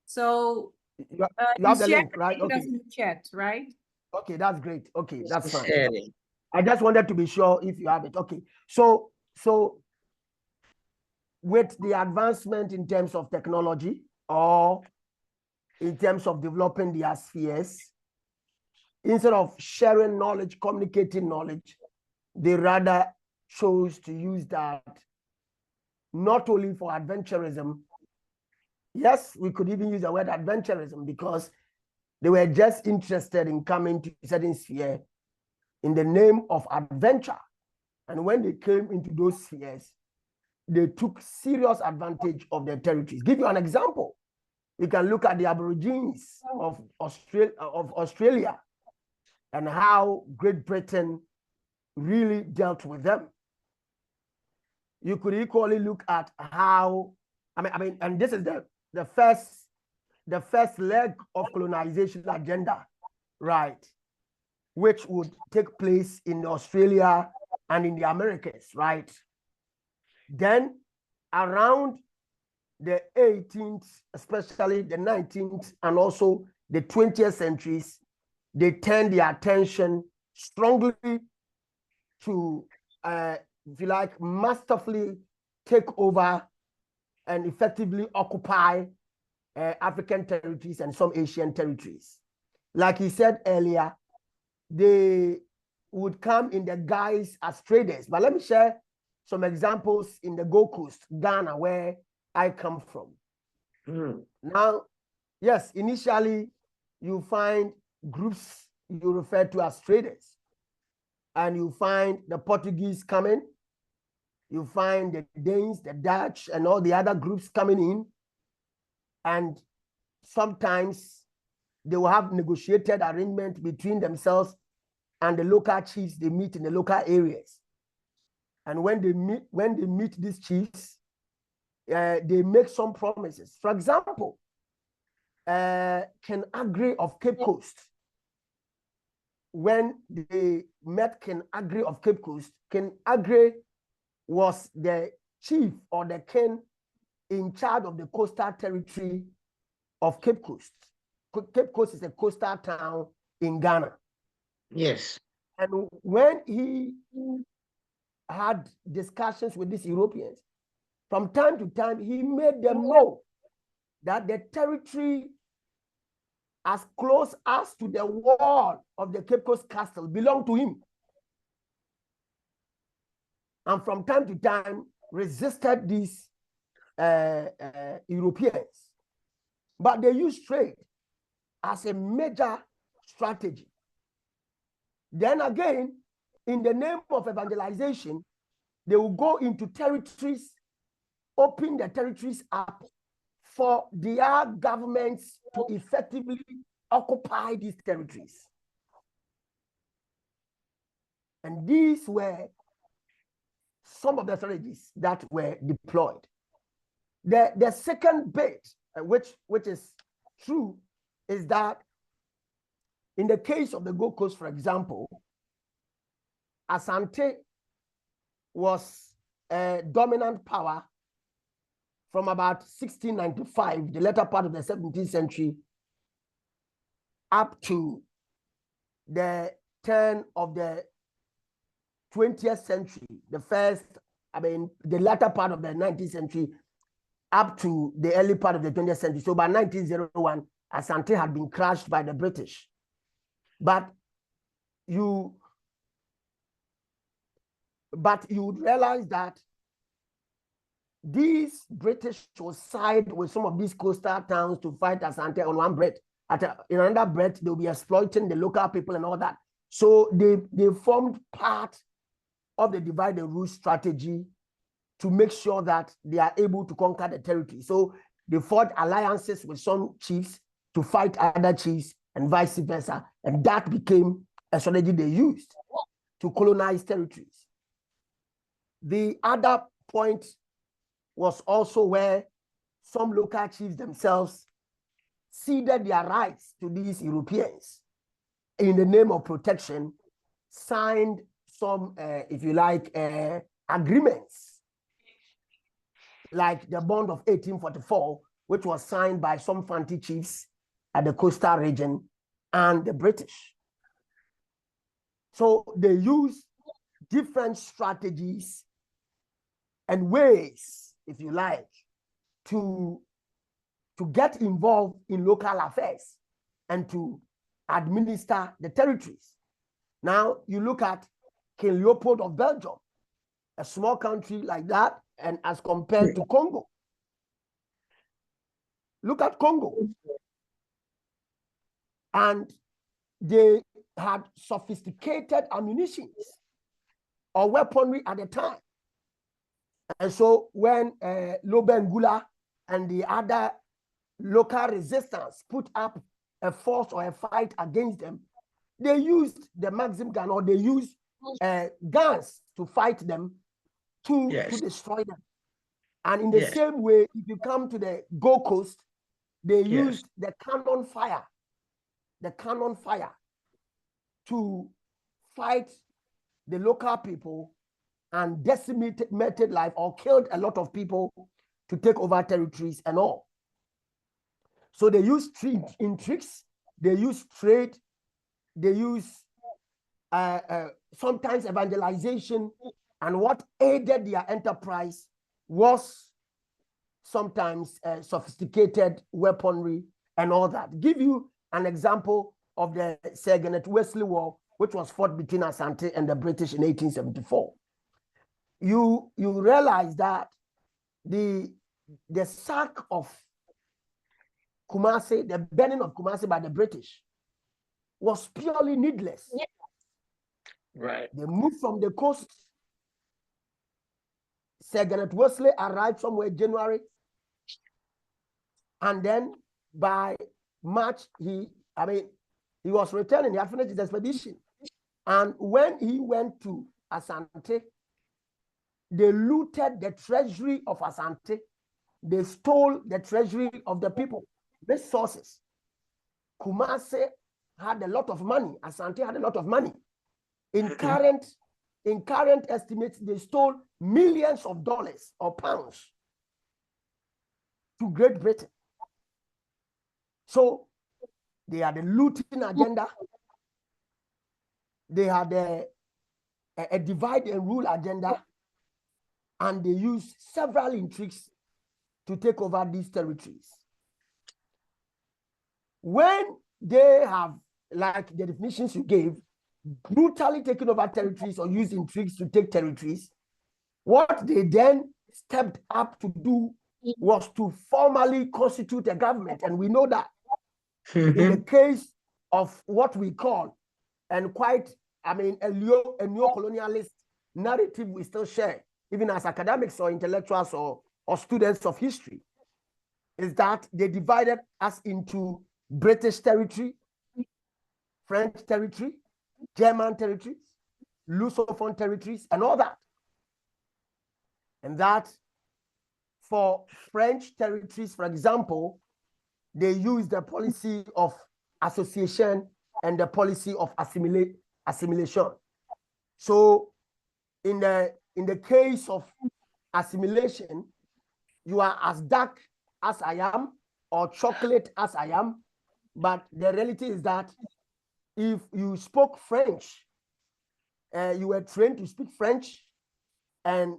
So You have the link, right? Okay. Okay. In the chat, right? Okay, that's great. Okay, that's fine. Sharing. I just wanted to be sure if you have it. Okay. So with the advancement in terms of technology or in terms of developing their spheres, instead of sharing knowledge, communicating knowledge, they rather chose to use that not only for adventurism. Yes, we could even use the word adventurism because they were just interested in coming to a certain sphere in the name of adventure. And when they came into those spheres, they took serious advantage of their territories. Give you an example. You can look at the Aborigines of Australia and how Great Britain really dealt with them. You could equally look at how, and this is the first leg of colonization agenda, right? Which would take place in Australia and in the Americas, right? Then around the 18th, especially the 19th and also the 20th centuries, they turned their attention strongly to, if you like, masterfully take over and effectively occupy African territories and some Asian territories. Like he said earlier, they would come in the guise as traders. But let me share some examples in the Gold Coast, Ghana, where I come from. Now, yes, initially you find groups you refer to as traders, and you find the Portuguese coming, you find the Danes, the Dutch, and all the other groups coming in, and sometimes they will have negotiated arrangement between themselves and the local chiefs they meet in the local areas. And when they meet these chiefs, they make some promises. For example, Ken Agri of Cape Coast, when they met Ken Agri of Cape Coast, Ken Agri was the chief or the king in charge of the coastal territory of Cape Coast. Cape Coast is a coastal town in Ghana. Yes. And when he had discussions with these Europeans, from time to time, he made them know that the territory as close as to the wall of the Cape Coast castle belonged to him. And from time to time, resisted these Europeans. But they used trade as a major strategy. Then again, in the name of evangelization, they will go into territories, open the territories up for their governments to effectively occupy these territories. And these were some of the strategies that were deployed. The second bit, which is true, is that in the case of the Gold Coast, for example, Asante was a dominant power from about 1695, the latter part of the 17th century, up to the turn of the 20th century, the latter part of the 19th century, up to the early part of the 20th century. So by 1901, Asante had been crushed by the British. But you would realize that these British will side with some of these coastal towns to fight Asante on one breath. In another breath, they'll be exploiting the local people and all that. So they formed part of the divide and rule strategy to make sure that they are able to conquer the territory. So they forged alliances with some chiefs to fight other chiefs and vice versa. And that became a strategy they used to colonize territories. The other point was also where some local chiefs themselves ceded their rights to these Europeans in the name of protection, signed some, if you like, agreements, like the Bond of 1844, which was signed by some Fanti chiefs at the coastal region and the British. So they use different strategies and ways, if you like, to get involved in local affairs and to administer the territories. Now, you look at King Leopold of Belgium, a small country like that, and as compared to Congo. Look at Congo. And they had sophisticated ammunition or weaponry at the time. And so when Lobengula and the other local resistance put up a force or a fight against them, they used the Maxim gun, or they used guns to fight them, to destroy them. And in the same way, if you come to the Gold Coast, they used the cannon fire to fight the local people and decimated life, or killed a lot of people to take over territories and all. So they use intrigues, they use trade, they use sometimes evangelization, and what aided their enterprise was sometimes sophisticated weaponry and all that. Give you an example of the Saguenay Wesley War, which was fought between Asante and the British in 1874. You realize that the sack of Kumasi, the burning of Kumasi by the British, was purely needless. Right. They moved from the coast. Saguenay Wesley arrived somewhere January, and then by March he was returning. He had finished his expedition, and when he went to Asante, they looted the treasury of Asante. They stole the treasury of the people. These sources. Kumasi had a lot of money. Asante had a lot of money. In current estimates, they stole millions of dollars or pounds to Great Britain. So they had a looting agenda. They had a divide and rule agenda, and they used several intrigues to take over these territories. When they have, like the definitions you gave, brutally taken over territories or used intrigues to take territories, what they then stepped up to do was to formally constitute a government. And we know that in the case of what we call, and quite, a neo-colonialist narrative we still share, even as academics or intellectuals or students of history, is that they divided us into British territory, French territory, German territories, Lusophone territories, and all that. And that for French territories, for example, they use the policy of association and the policy of assimilation. So in the case of assimilation, you are as dark as I am or chocolate as I am, but the reality is that if you spoke French, you were trained to speak French and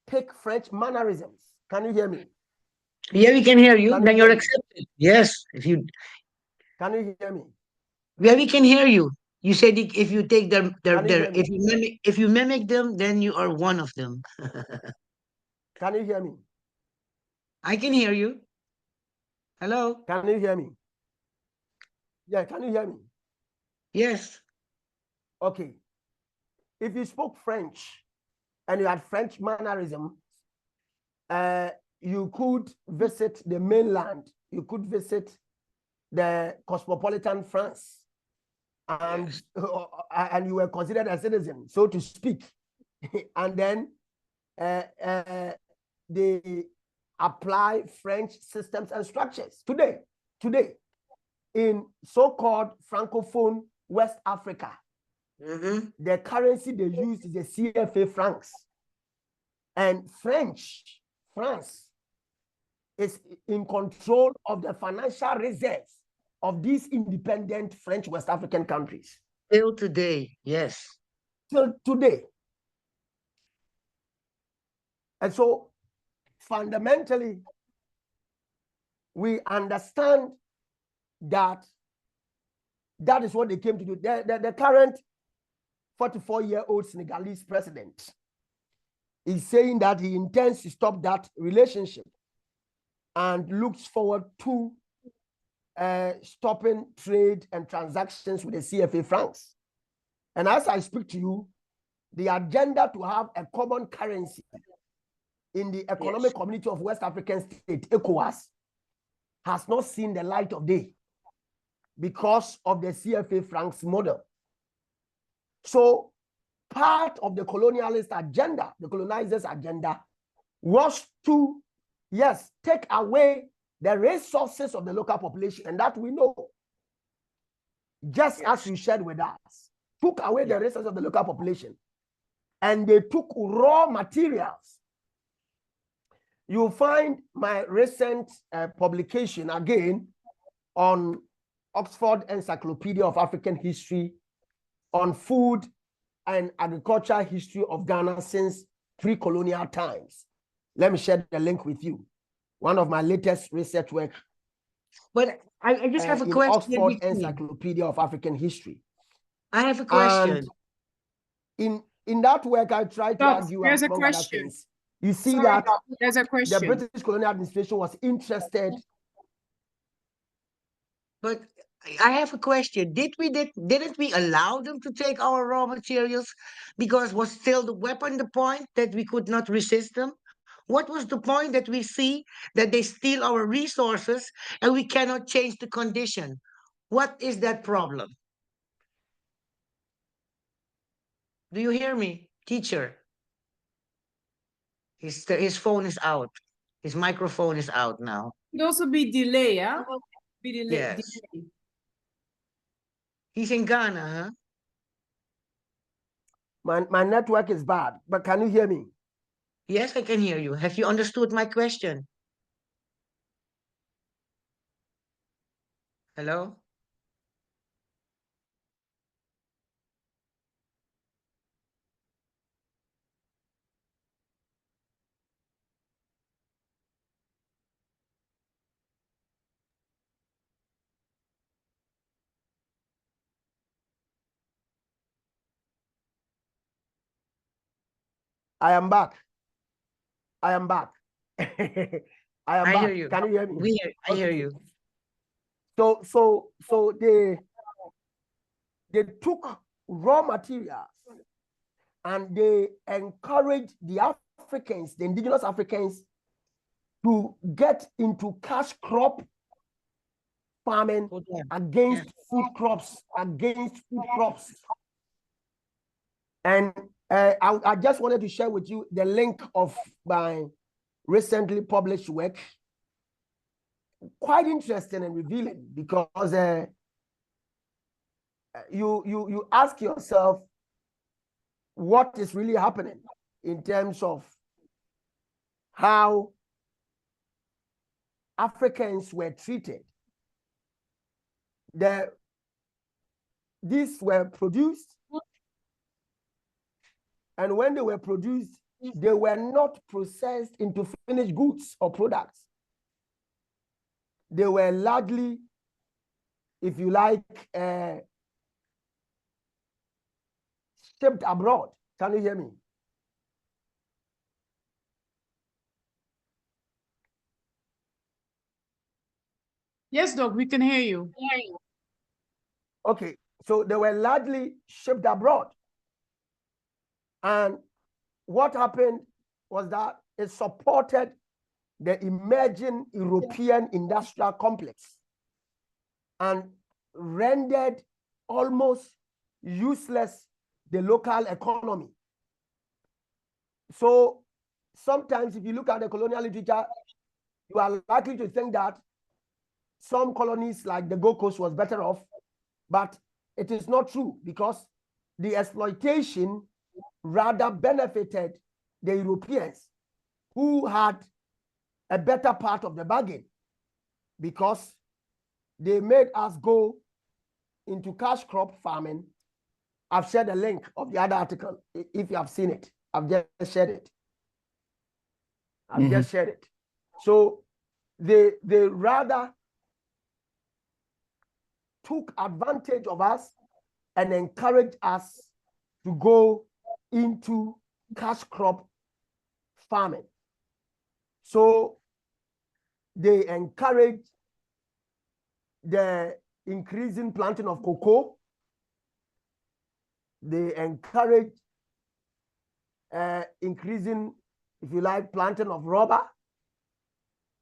pick French mannerisms. Can you hear me? Yeah, we can hear you. Then you're accepted. Yes. Can you hear me? Yeah, we can hear you. You said if you take if you mimic them, then you are one of them. Can you hear me? I can hear you. Hello. Can you hear me? Yeah, can you hear me? Yes. Okay. If you spoke French and you had French mannerism, you could visit the mainland. You could visit the cosmopolitan France, and you were considered a citizen, so to speak. And then they apply French systems and structures. Today, in so-called Francophone West Africa, the currency they use is the CFA francs. And France is in control of the financial reserves of these independent French West African countries. Till today, yes. Till today. And so fundamentally, we understand that that is what they came to do. The current 44-year-old Senegalese president is saying that he intends to stop that relationship and looks forward to stopping trade and transactions with the CFA francs. And as I speak to you, the agenda to have a common currency in the Economic Community of West African States, ECOWAS, has not seen the light of day because of the CFA francs model. So part of the colonialist agenda, the colonizers' agenda, was to, yes, take away the resources of the local population, and that we know, just as you shared with us, took away the resources of the local population, and they took raw materials. You'll find my recent publication again on Oxford Encyclopedia of African History on food and agricultural history of Ghana since pre-colonial times. Let me share the link with you. One of my latest research work. But I just have a in question. Oxford Encyclopedia of African History. I have a question. And in that work, I tried to argue there's a among other question. things. You see Sorry, that there's a the question. British colonial administration was interested. But I have a question. Didn't we allow them to take our raw materials because was still the weapon the point that we could not resist them? What was the point that we see that they steal our resources and we cannot change the condition? What is that problem? Do you hear me, teacher? His phone is out. His microphone is out now. Could also be delay, yeah? Be delay. Yes. delay. He's in Ghana, huh? My network is bad, but can you hear me? Yes, I can hear you. Have you understood my question? Hello? I am back. I am back. I am I back. hear you. Can you hear me? I hear you. So they took raw materials and they encouraged the Africans, the indigenous Africans, to get into cash crop farming against food crops, And I just wanted to share with you the link of my recently published work. Quite interesting and revealing because you ask yourself what is really happening in terms of how Africans were treated. These were produced, and when they were produced, they were not processed into finished goods or products. They were largely, if you like, shipped abroad. Can you hear me? Yes, Doc, we can hear you. Okay, so they were largely shipped abroad. And what happened was that it supported the emerging European industrial complex and rendered almost useless the local economy. So sometimes if you look at the colonial literature, you are likely to think that some colonies like the Gold Coast was better off, but it is not true because the exploitation rather benefited the Europeans who had a better part of the bargain because they made us go into cash crop farming. I've shared a link of the other article if you have seen it. I've just shared it. Just shared it. So they rather took advantage of us and encouraged us to go into cash crop farming. So they encouraged the increasing planting of cocoa. They encouraged increasing if you like, planting of rubber.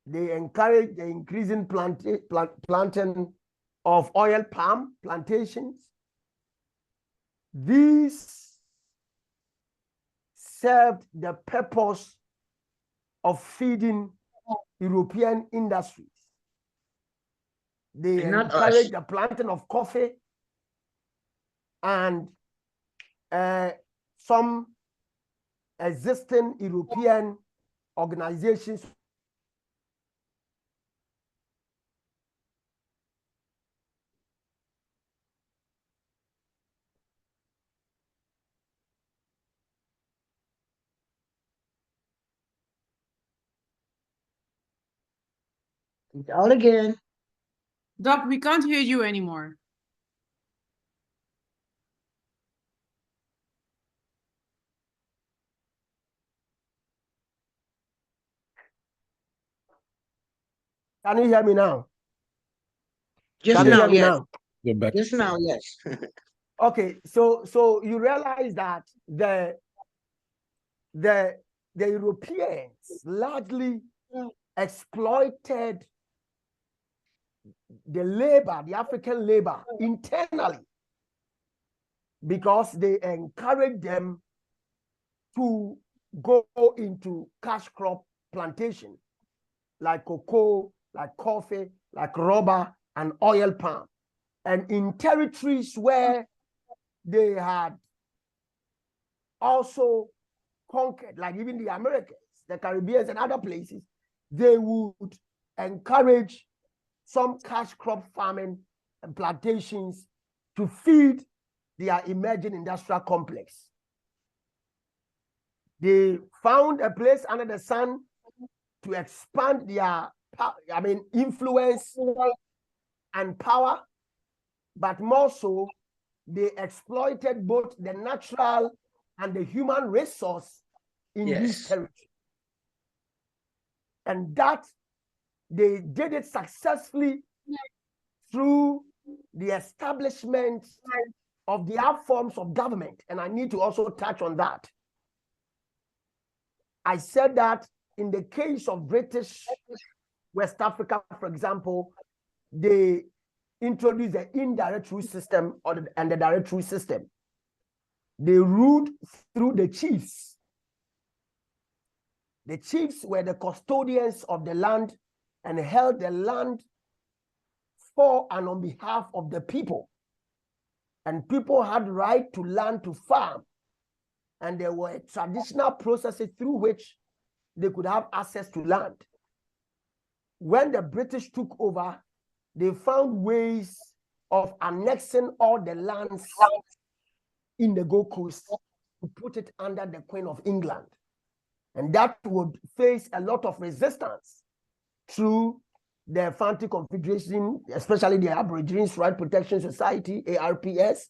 They encourage the increasing planting of oil palm plantations. These served the purpose of feeding European industries. They And not encourage us. the planting of coffee and some existing European organizations It's out again. Doc, we can't hear you anymore. Can you hear me now? Just Can you now, hear me yes. now? You're back. Just now, yes. Okay, so you realize that the Europeans largely exploited the labor, the African labor, internally, because they encouraged them to go into cash crop plantation, like cocoa, like coffee, like rubber, and oil palm. And in territories where they had also conquered, like even the Americas, the Caribbean, and other places, they would encourage some cash crop farming and plantations to feed their emerging industrial complex. They found a place under the sun to expand their, influence and power, but more so, they exploited both the natural and the human resource in these territories. And that they did it successfully through the establishment of their forms of government. And I need to also touch on that. I said that in the case of British West Africa, for example, they introduced the indirect rule system and the direct rule system. They ruled through the chiefs. The chiefs were the custodians of the land and held the land for and on behalf of the people. And people had right to land to farm. And there were traditional processes through which they could have access to land. When the British took over, they found ways of annexing all the lands in the Gold Coast to put it under the Queen of England. And that would face a lot of resistance through the Fanti Confederation, especially the Aborigines Right Protection Society, ARPS,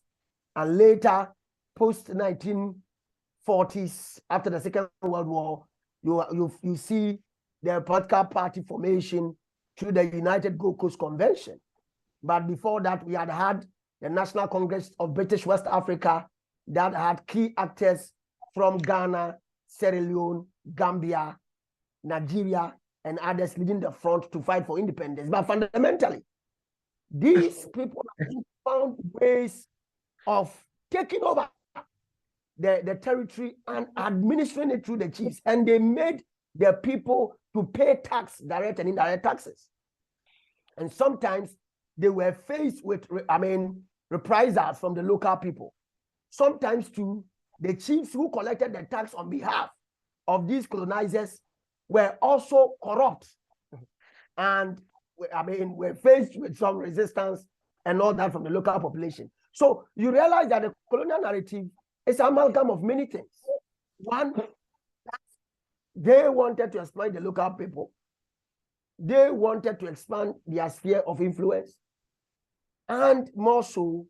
and later, post-1940s, after the Second World War, you see the political party formation through the United Gold Coast Convention. But before that, we had the National Congress of British West Africa that had key actors from Ghana, Sierra Leone, Gambia, Nigeria, and others leading the front to fight for independence. But fundamentally, these people found ways of taking over the territory and administering it through the chiefs. And they made the people to pay tax, direct and indirect taxes. And sometimes they were faced with, reprisals from the local people. Sometimes too, the chiefs who collected the tax on behalf of these colonizers were also corrupt. And were faced with some resistance and all that from the local population. So you realize that the colonial narrative is an amalgam of many things. One, they wanted to exploit the local people. They wanted to expand their sphere of influence. And more so,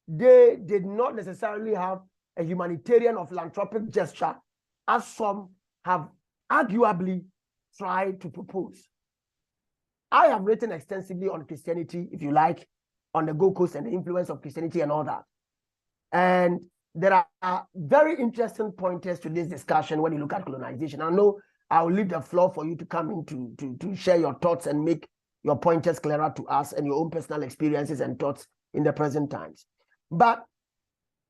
they did not necessarily have a humanitarian or philanthropic gesture, as some have arguably tried to propose. I have written extensively on Christianity, if you like, on the Gold Coast and the influence of Christianity and all that. And there are very interesting pointers to this discussion when you look at colonization. I know I'll leave the floor for you to come in to share your thoughts and make your pointers clearer to us and your own personal experiences and thoughts in the present times. But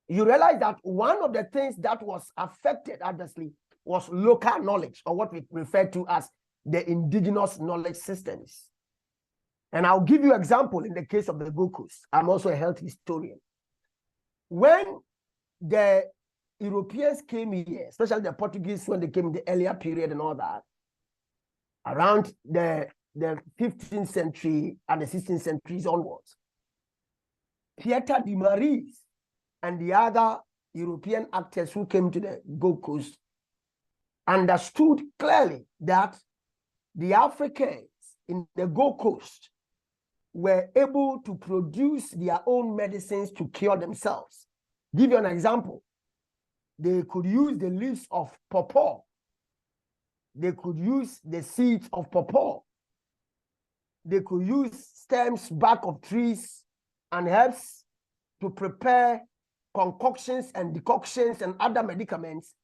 you realize that one of the things that was affected adversely was local knowledge, or what we refer to as the indigenous knowledge systems. And I'll give you an example in the case of the Gold Coast. I'm also a health historian. When the Europeans came here, especially the Portuguese, when they came in the earlier period and all that, around the 15th century and the 16th centuries onwards, Pieter de Maris and the other European actors who came to the Gold Coast understood clearly that the Africans in the Gold Coast were able to produce their own medicines to cure themselves. Give you an example. They could use the leaves of pawpaw. They could use the seeds of pawpaw. They could use stems, bark of trees, and herbs to prepare concoctions and decoctions and other medicaments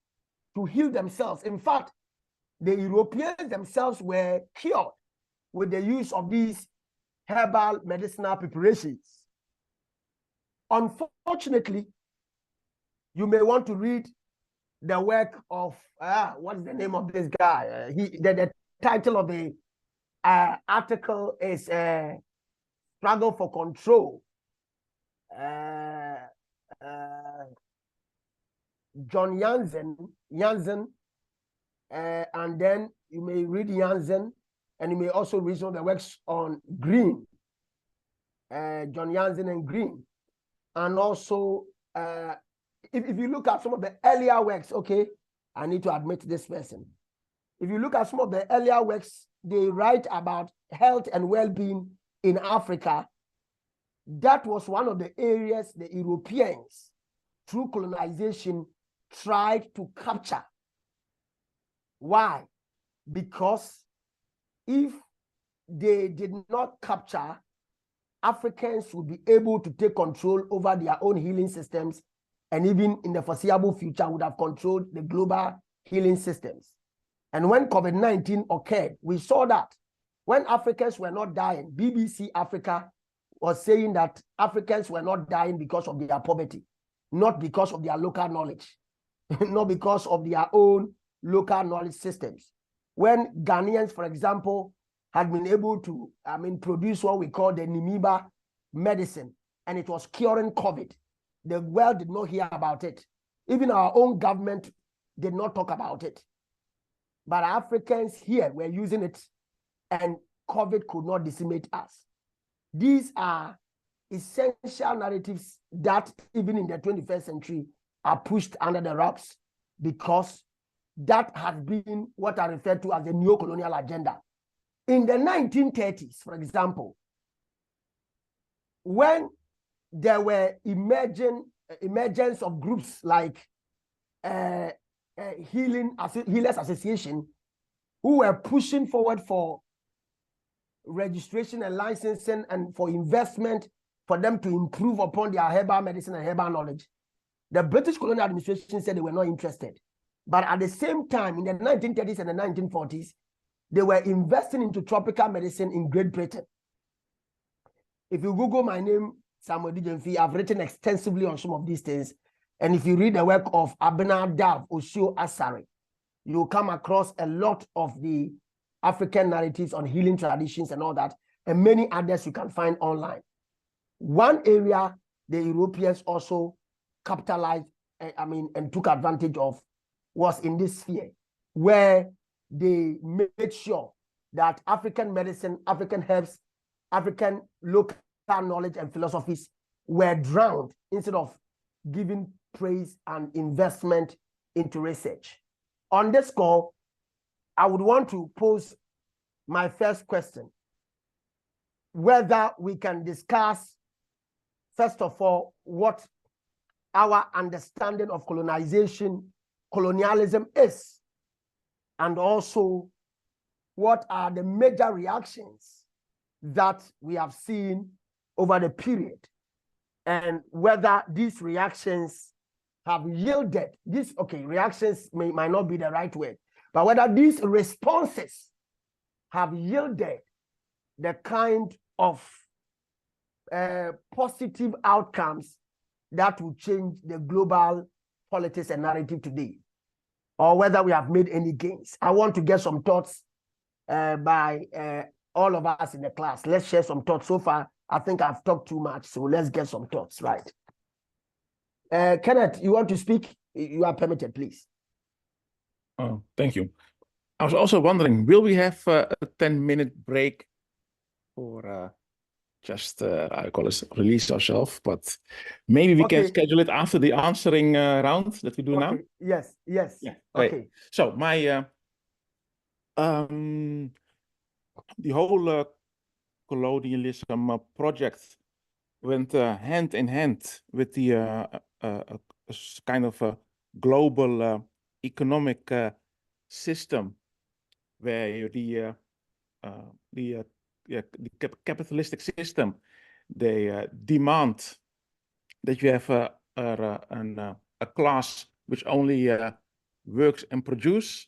to heal themselves. In fact, the Europeans themselves were cured with the use of these herbal medicinal preparations. Unfortunately, you may want to read the work of, what's the name of this guy? The title of the article is Struggle for Control. John Jansen, and then you may read Jansen, and you may also read some of the works on Green, John Jansen and Green. And also, if you look at some of the earlier works, okay, I need to admit this person. If you look at some of the earlier works, they write about health and well-being in Africa. That was one of the areas the Europeans, through colonization, tried to capture. Why? Because if they did not capture, Africans would be able to take control over their own healing systems, and even in the foreseeable future would have controlled the global healing systems. And when COVID-19 occurred, we saw that when Africans were not dying, BBC Africa was saying that Africans were not dying because of their poverty, not because of their local knowledge, not because of their own local knowledge systems. When Ghanaians, for example, had been able to, produce what we call the Nimiba medicine, and it was curing COVID, the world did not hear about it. Even our own government did not talk about it. But Africans here were using it, and COVID could not decimate us. These are essential narratives that even in the 21st century are pushed under the rugs, because that has been what I refer to as the neo-colonial agenda. In the 1930s, for example, when there were emergence of groups like Healers Association, who were pushing forward for registration and licensing and for investment for them to improve upon their herbal medicine and herbal knowledge, the British colonial administration said they were not interested. But at the same time, in the 1930s and the 1940s, they were investing into tropical medicine in Great Britain. If you Google my name, Samuel Dijenfi, I've written extensively on some of these things. And if you read the work of Abena Dav Osio Asare, you'll come across a lot of the African narratives on healing traditions and all that, and many others you can find online. One area the Europeans also capitalized, and took advantage of was in this sphere, where they made sure that African medicine, African herbs, African local knowledge and philosophies were drowned instead of giving praise and investment into research. On this call, I would want to pose my first question, whether we can discuss, first of all, what our understanding of colonialism is, and also what are the major reactions that we have seen over the period, and whether these reactions have yielded this, okay, reactions might not be the right word, but whether these responses have yielded the kind of positive outcomes that will change the global politics and narrative today, or whether we have made any gains. I want to get some thoughts by all of us in the class. Let's share some thoughts. So far, I think I've talked too much, so let's get some thoughts, right? Kenneth, you want to speak? You are permitted, please. Oh, thank you. I was also wondering, will we have a 10-minute break for just, I call it release ourselves, but maybe we can schedule it after the answering round that we do now? Yes. Yeah. Okay. So my, the whole colonialism project went hand in hand with the kind of a global economic system where the capitalistic system, they demand that you have a class which only works and produce,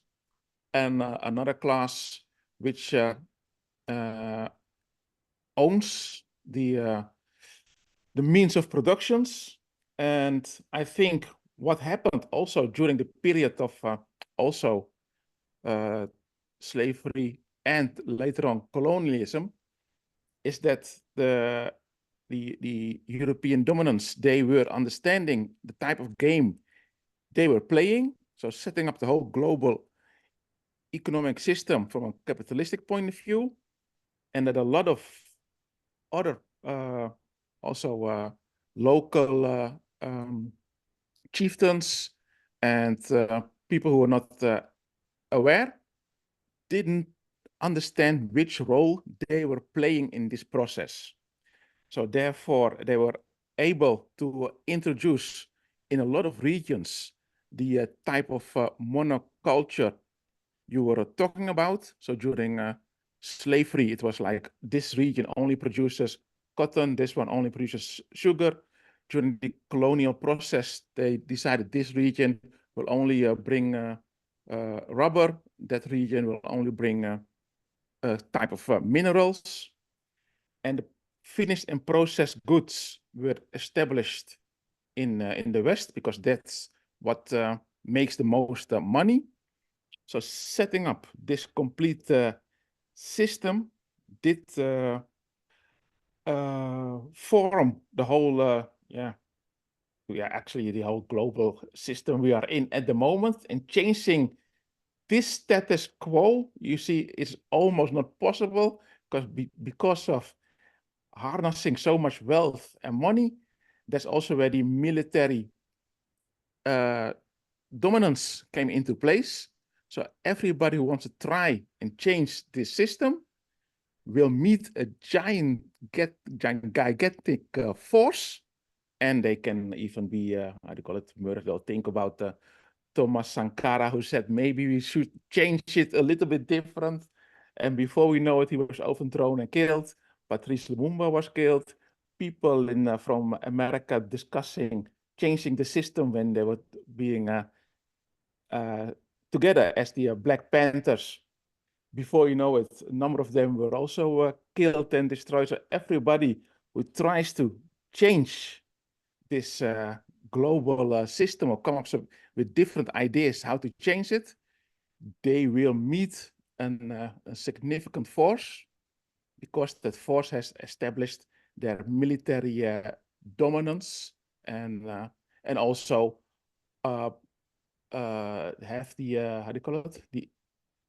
and another class which owns the means of productions. And I think what happened also during the period of also slavery and later on colonialism is that the European dominants, they were understanding the type of game they were playing, so setting up the whole global economic system from a capitalistic point of view, and that a lot of other also local chieftains and people who were not aware didn't understand which role they were playing in this process. So therefore, they were able to introduce in a lot of regions the type of monoculture you were talking about. So during slavery, it was like this region only produces cotton, this one only produces sugar. During the colonial process, they decided this region will only bring rubber, that region will only bring a type of minerals. And the finished and processed goods were established in the West because that's what makes the most money. So setting up this complete system did form the whole, actually the whole global system we are in at the moment, and changing this status quo, you see, is almost not possible because of harnessing so much wealth and money. That's also where the military dominance came into place. So everybody who wants to try and change this system will meet a gigantic force, and they can even be, how do you call it, murdered. They'll think about Thomas Sankara, who said maybe we should change it a little bit different. And before we know it, he was overthrown and killed. Patrice Lumumba was killed. People from America discussing changing the system when they were being together as the Black Panthers. Before you know it, a number of them were also killed and destroyed. So everybody who tries to change this global system or come up with different ideas how to change it, they will meet a significant force, because that force has established their military dominance and also have the how do you call it, the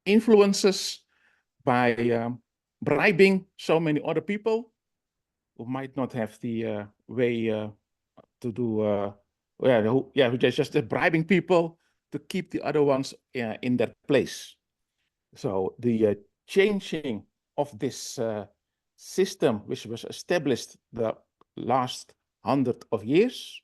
influences by bribing so many other people who might not have the way to do just bribing people to keep the other ones in their place. So the changing of this system, which was established the last 100 of years,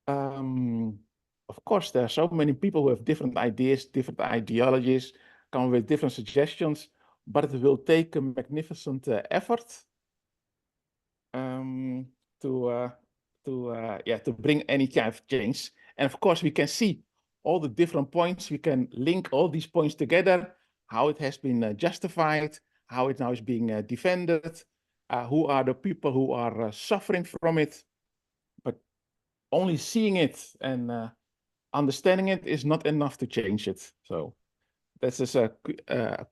of course, there are so many people who have different ideas, different ideologies, come with different suggestions, but it will take a magnificent effort to bring any kind of change. And of course, we can see all the different points. We can link all these points together, how it has been justified, how it now is being defended, who are the people who are suffering from it. But only seeing it and understanding it is not enough to change it. So that's just a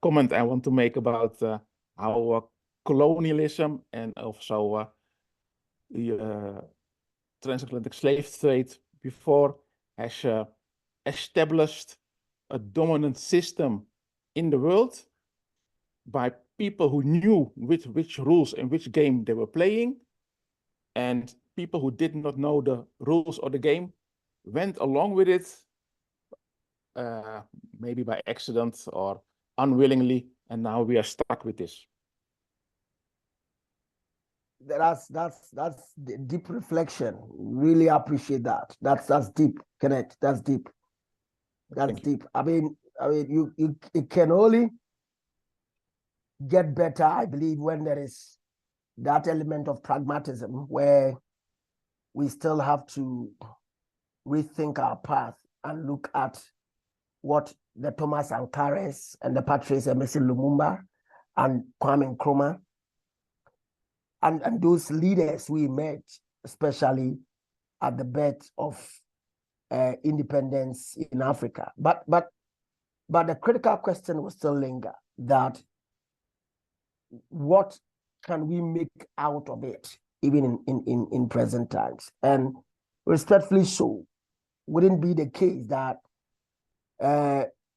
comment I want to make about how colonialism and also the transatlantic slave trade before has established a dominant system in the world by people who knew which rules and which game they were playing, and people who did not know the rules of the game went along with it, maybe by accident or unwillingly, and now we are stuck with this. That's the deep reflection. Really appreciate that. That's deep, Kenneth. That's deep. That's deep. I mean, it can only get better, I believe, when there is that element of pragmatism where we still have to rethink our path and look at what the Thomas Sankaras and the Patrice Emerson Lumumba and Kwame Nkrumah and those leaders we met, especially at the birth of independence in Africa. But the critical question will still linger, that what can we make out of it, even in present times? And respectfully so, wouldn't be the case that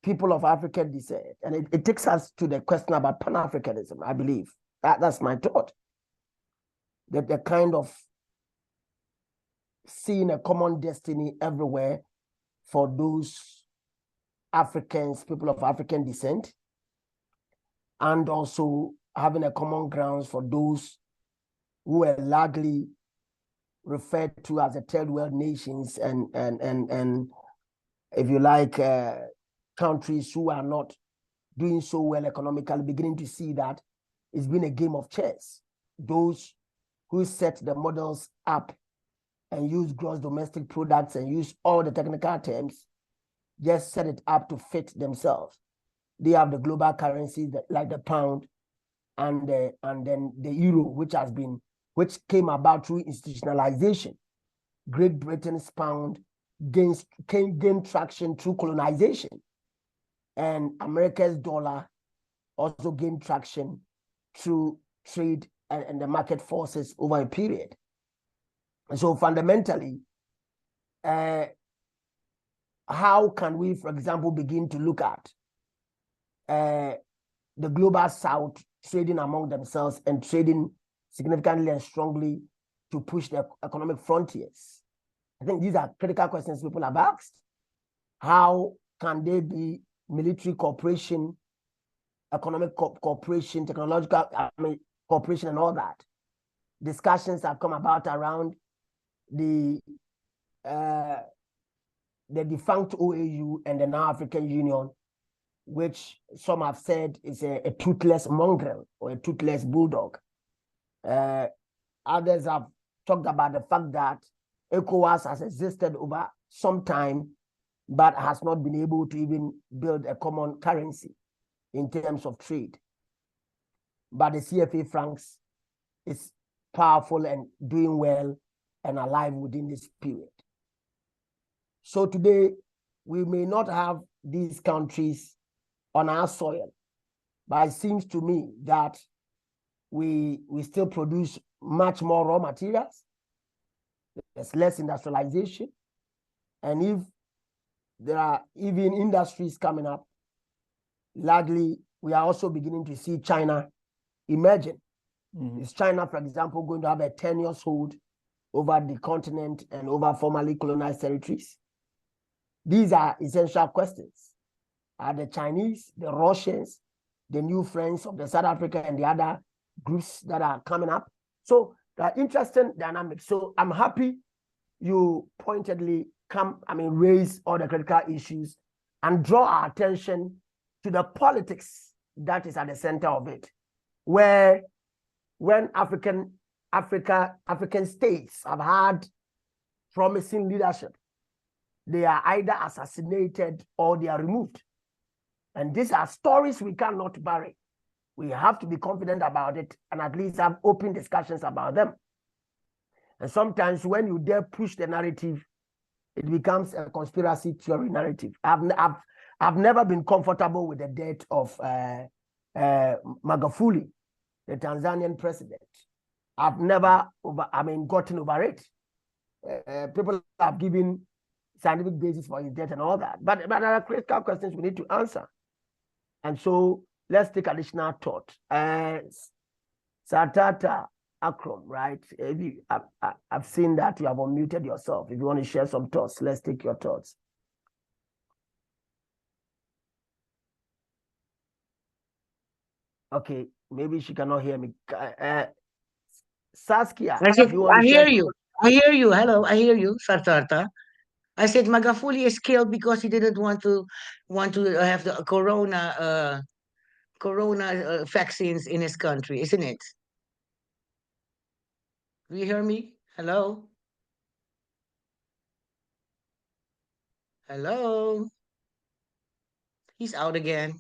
people of African descent, and it takes us to the question about Pan-Africanism, I believe. That's my thought. That the kind of seeing a common destiny everywhere for those Africans, people of African descent, and also having a common grounds for those who are largely referred to as the third world nations and if you like, countries who are not doing so well economically, beginning to see that it's been a game of chess. Those who set the models up and use gross domestic products and use all the technical terms, just set it up to fit themselves. They have the global currencies like the pound and then the euro, which came about through institutionalization. Great Britain's pound gained traction through colonization, and America's dollar also gained traction through trade and the market forces over a period. And so fundamentally, how can we, for example, begin to look at the global South trading among themselves and trading significantly and strongly to push the economic frontiers? I think these are critical questions people have asked. How can there be military cooperation, economic cooperation, technological cooperation, and all that? Discussions have come about around the defunct OAU and the now African Union, which some have said is a toothless mongrel or a toothless bulldog. Others have talked about the fact that ECOWAS has existed over some time, but has not been able to even build a common currency in terms of trade. But the CFA francs is powerful and doing well and alive within this period. So today, we may not have these countries on our soil, but it seems to me that we still produce much more raw materials. There's less industrialization. And if there are even industries coming up, largely, we are also beginning to see China emerging. Mm-hmm. Is China, for example, going to have a 10-year hold over the continent and over formerly colonized territories? These are essential questions. Are the Chinese, the Russians, the new friends of the South Africa and the other groups that are coming up? So there are interesting dynamics. So I'm happy you pointedly raise all the critical issues and draw our attention to the politics that is at the center of it, where when African states have had promising leadership, they are either assassinated or they are removed. And these are stories we cannot bury. We have to be confident about it and at least have open discussions about them. And sometimes when you dare push the narrative, it becomes a conspiracy theory narrative. I've never been comfortable with the death of Magufuli, the Tanzanian president. I've never gotten over it. People have given scientific basis for his death and all that. But there are critical questions we need to answer. And so let's take additional thought. Satata Akram, right? I've seen that you have unmuted yourself. If you want to share some thoughts, let's take your thoughts. Okay, maybe she cannot hear me. Saskia, I said, you want I to hear share? you. I hear you. Hello, I hear you, Sartarta. I said Magafuli is killed because he didn't want to have the corona vaccines in his country, isn't it? Do you hear me? Hello? Hello? He's out again.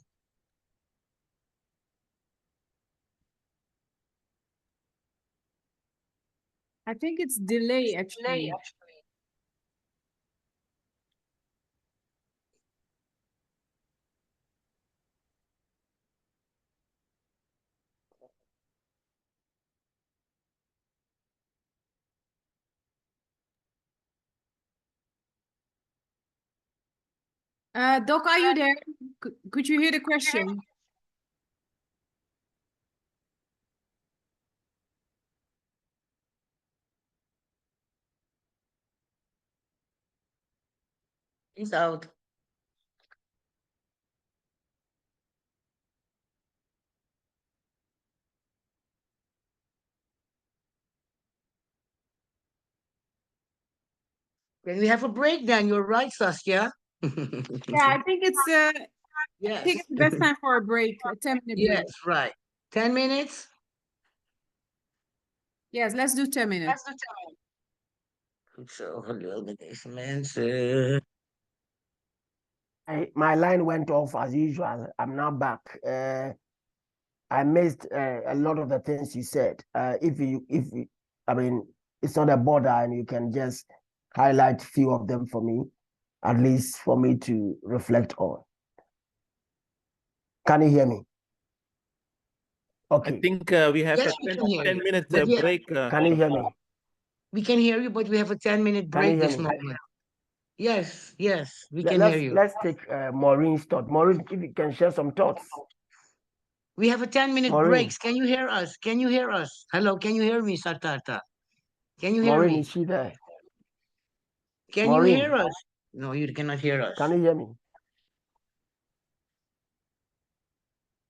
I think it's delay actually. Doc, are you there? Could you hear the question? He's out. Can we have a break then? You're right, Saskia. Yeah, I think it's I Yes. think it's the best time for a break, a 10-minute break. Yes, right. 10 minutes? Yes, let's do 10 minutes. Goed zo, gelul met deze mensen. My line went off as usual. I'm now back. I missed a lot of the things you said. I mean, it's not a border, and you can just highlight few of them for me, at least for me to reflect on. Can you hear me? Okay. I think we have Yes, a we can hear 10 you. minute But yeah, break. Can you hear me? we can hear you, but we have a 10-minute Can you break hear this me? moment. Yes, yes, we can hear you. Let's take Maureen's thought. Maureen, if you can share some thoughts. We have a 10-minute Maureen. breaks. Can you hear us? Can you hear us? Hello, can you hear me, Sartata? Can you hear Maureen, me? is she there? Can Maureen. you hear us? No, you cannot hear us. Can you hear me?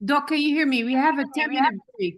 Doc, can you hear me? We have a 10-minute break.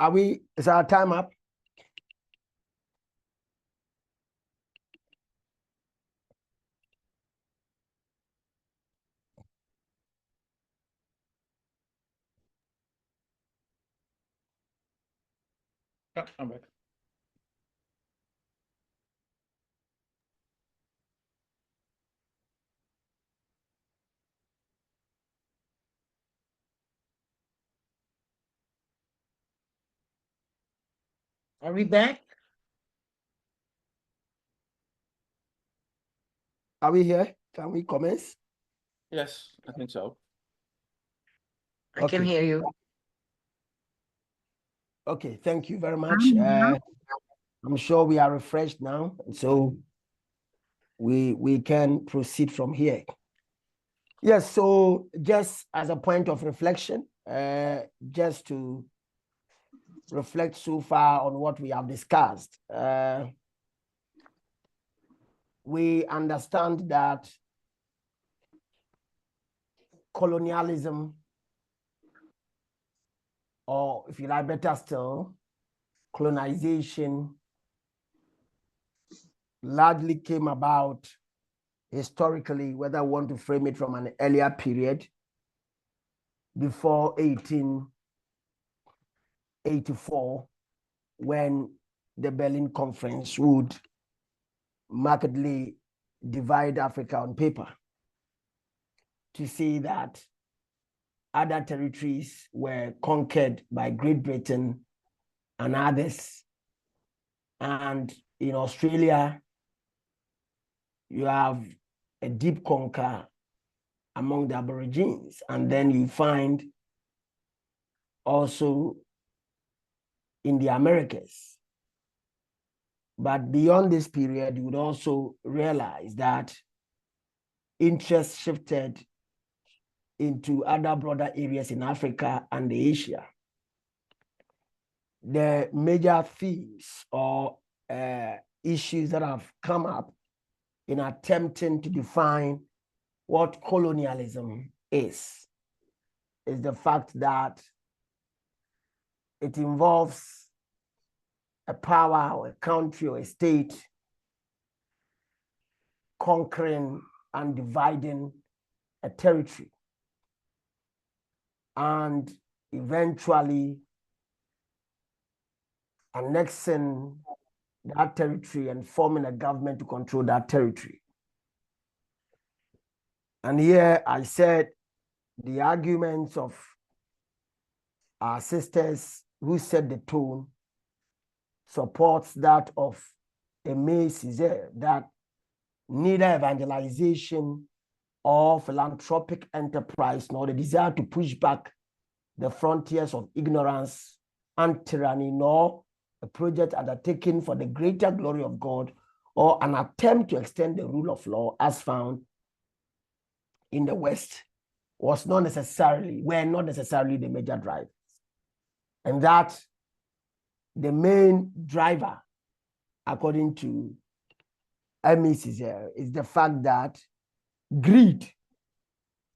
Is our time up? Yeah, I'm back. Are we back? Are we here? Can we commence? Yes, I think so. I can Okay. hear you. Okay, thank you very much. I'm sure we are refreshed now, and so we can proceed from here. Yes, so just as a point of reflection, just to reflect so far on what we have discussed, we understand that colonialism, or if you like better still, colonization, largely came about historically, whether we want to frame it from an earlier period, before 1884, when the Berlin Conference would markedly divide Africa on paper to see that other territories were conquered by Great Britain and others. And in Australia, you have a deep conquer among the Aborigines. And then you find also in the Americas. But beyond this period, you would also realize that interest shifted into other broader areas in Africa and Asia. The major themes or issues that have come up in attempting to define what colonialism is the fact that it involves a power or a country or a state conquering and dividing a territory and eventually annexing that territory and forming a government to control that territory. And here I said the arguments of our sisters who set the tone supports that of Aimé Césaire, that neither evangelization or philanthropic enterprise nor the desire to push back the frontiers of ignorance and tyranny, nor a project undertaken for the greater glory of God or an attempt to extend the rule of law as found in the West were not necessarily the major drivers. And that the main driver, according to Aimé Césaire, is the fact that greed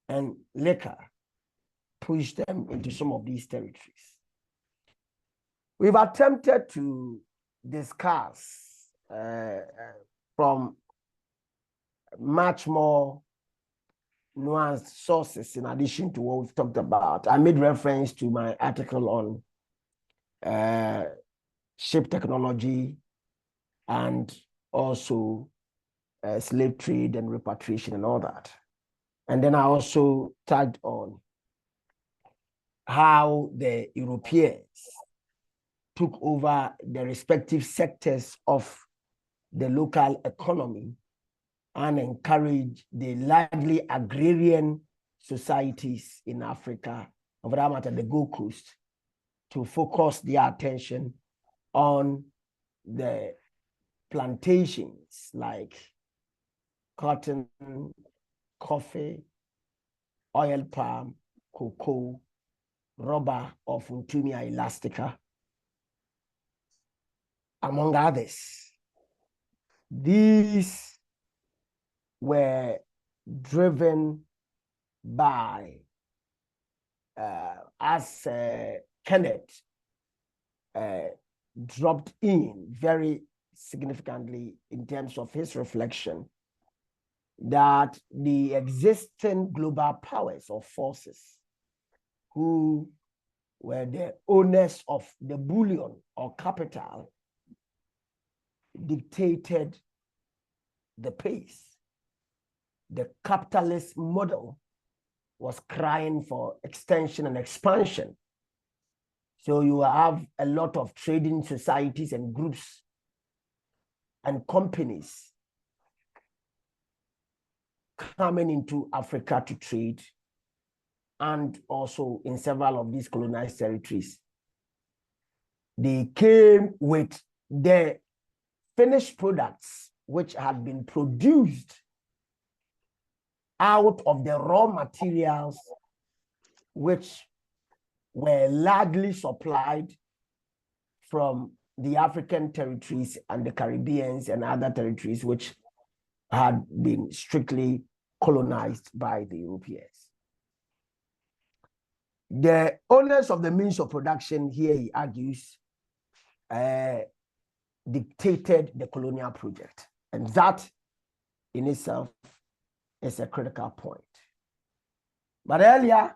and liquor pushed them into some of these territories. We've attempted to discuss from much more nuanced sources in addition to what we've talked about. I made reference to my article on ship technology and also slave trade and repatriation and all that. And then I also tagged on how the Europeans took over the respective sectors of the local economy and encouraged the largely agrarian societies in Africa, of that matter, the Gold Coast, to focus their attention on the plantations like cotton, coffee, oil palm, cocoa, rubber of Funtumia elastica, among others. These were driven by, as Kenneth dropped in very significantly in terms of his reflection that the existing global powers or forces who were the owners of the bullion or capital dictated the pace. The capitalist model was crying for extension and expansion. So you have a lot of trading societies and groups and companies coming into Africa to trade, and also in several of these colonized territories. They came with the finished products which had been produced out of the raw materials which were largely supplied from the African territories and the Caribbeans and other territories which had been strictly colonized by the Europeans. The owners of the means of production, here he argues, dictated the colonial project. And that in itself is a critical point. But earlier,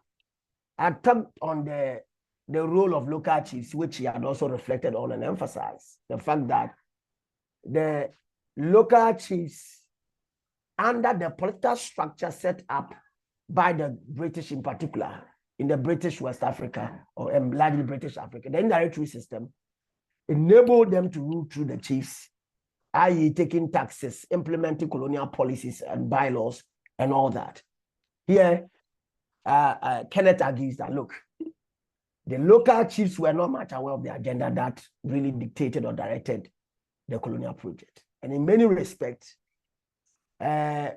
I talked on the role of local chiefs, which he had also reflected on and emphasized the fact that the local chiefs, under the political structure set up by the British in particular, in the British West Africa, or largely British Africa, the indirect rule system enabled them to rule through the chiefs, i.e. taking taxes, implementing colonial policies and bylaws and all that. Here, Kenneth argues that, look, the local chiefs were not much aware of the agenda that really dictated or directed the colonial project. And in many respects, they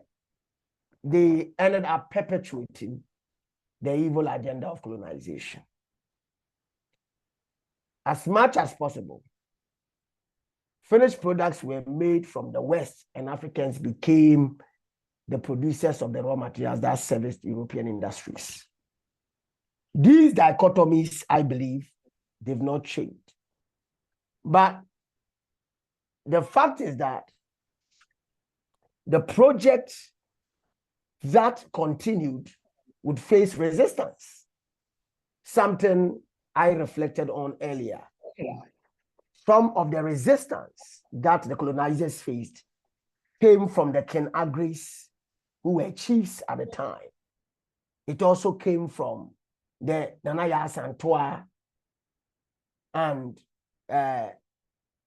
ended up perpetuating the evil agenda of colonization. As much as possible, finished products were made from the West, and Africans became the producers of the raw materials that serviced European industries. These dichotomies, I believe, they've not changed. But the fact is that the project that continued would face resistance, something I reflected on earlier. Some of the resistance that the colonizers faced came from the Ken Agris, who were chiefs at the time. It also came from the Nanaya Santoa and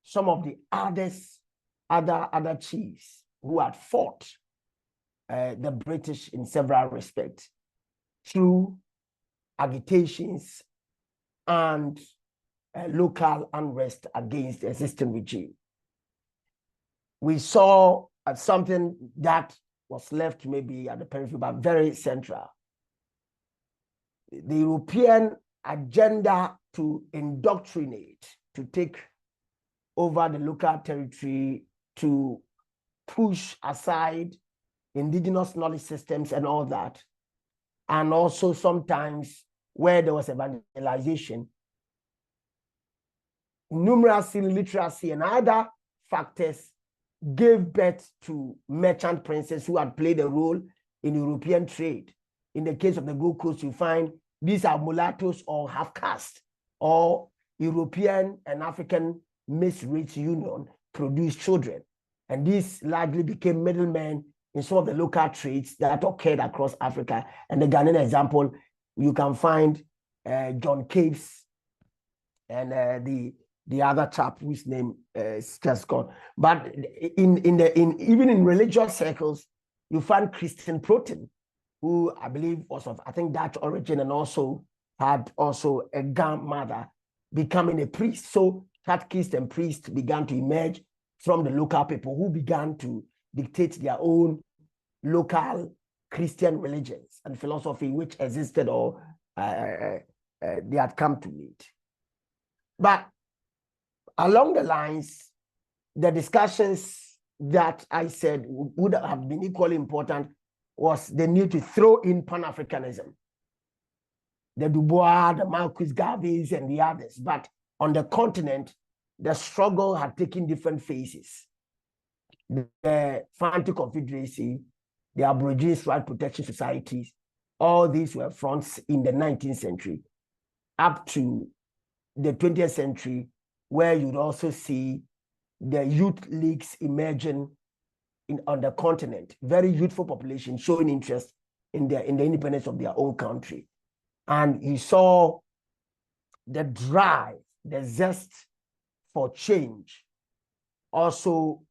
some of the other chiefs who had fought the British in several respects through agitations and local unrest against the existing regime. We saw something that was left maybe at the periphery, but very central. The European agenda to indoctrinate, to take over the local territory, to push aside indigenous knowledge systems and all that. And also sometimes where there was evangelization, numeracy, literacy, and other factors gave birth to merchant princes who had played a role in European trade. In the case of the Gold Coast, you find these are mulattoes or half-caste, or European and African mixed race union produced children. And these largely became middlemen in some of the local trades that occurred across Africa. And the Ghanaian example, you can find John Capes and the other chap whose name is just gone. But even in religious circles, you find Christian Proten, who I believe was of, I think, Dutch origin, and also had also a grandmother becoming a priest. So catechist and priest began to emerge from the local people who began to dictate their own local Christian religions and philosophy which existed or they had come to meet. But along the lines, the discussions that I said would have been equally important was the need to throw in Pan-Africanism, the Dubois, the Marcus Garveys, and the others. But on the continent, the struggle had taken different phases. The Fanti Confederacy, the Aborigines Right Protection Societies, all these were fronts in the 19th century, up to the 20th century, where you'd also see the youth leagues emerging on the continent, very youthful population showing interest in the independence of their own country. And you saw the drive, the zest for change also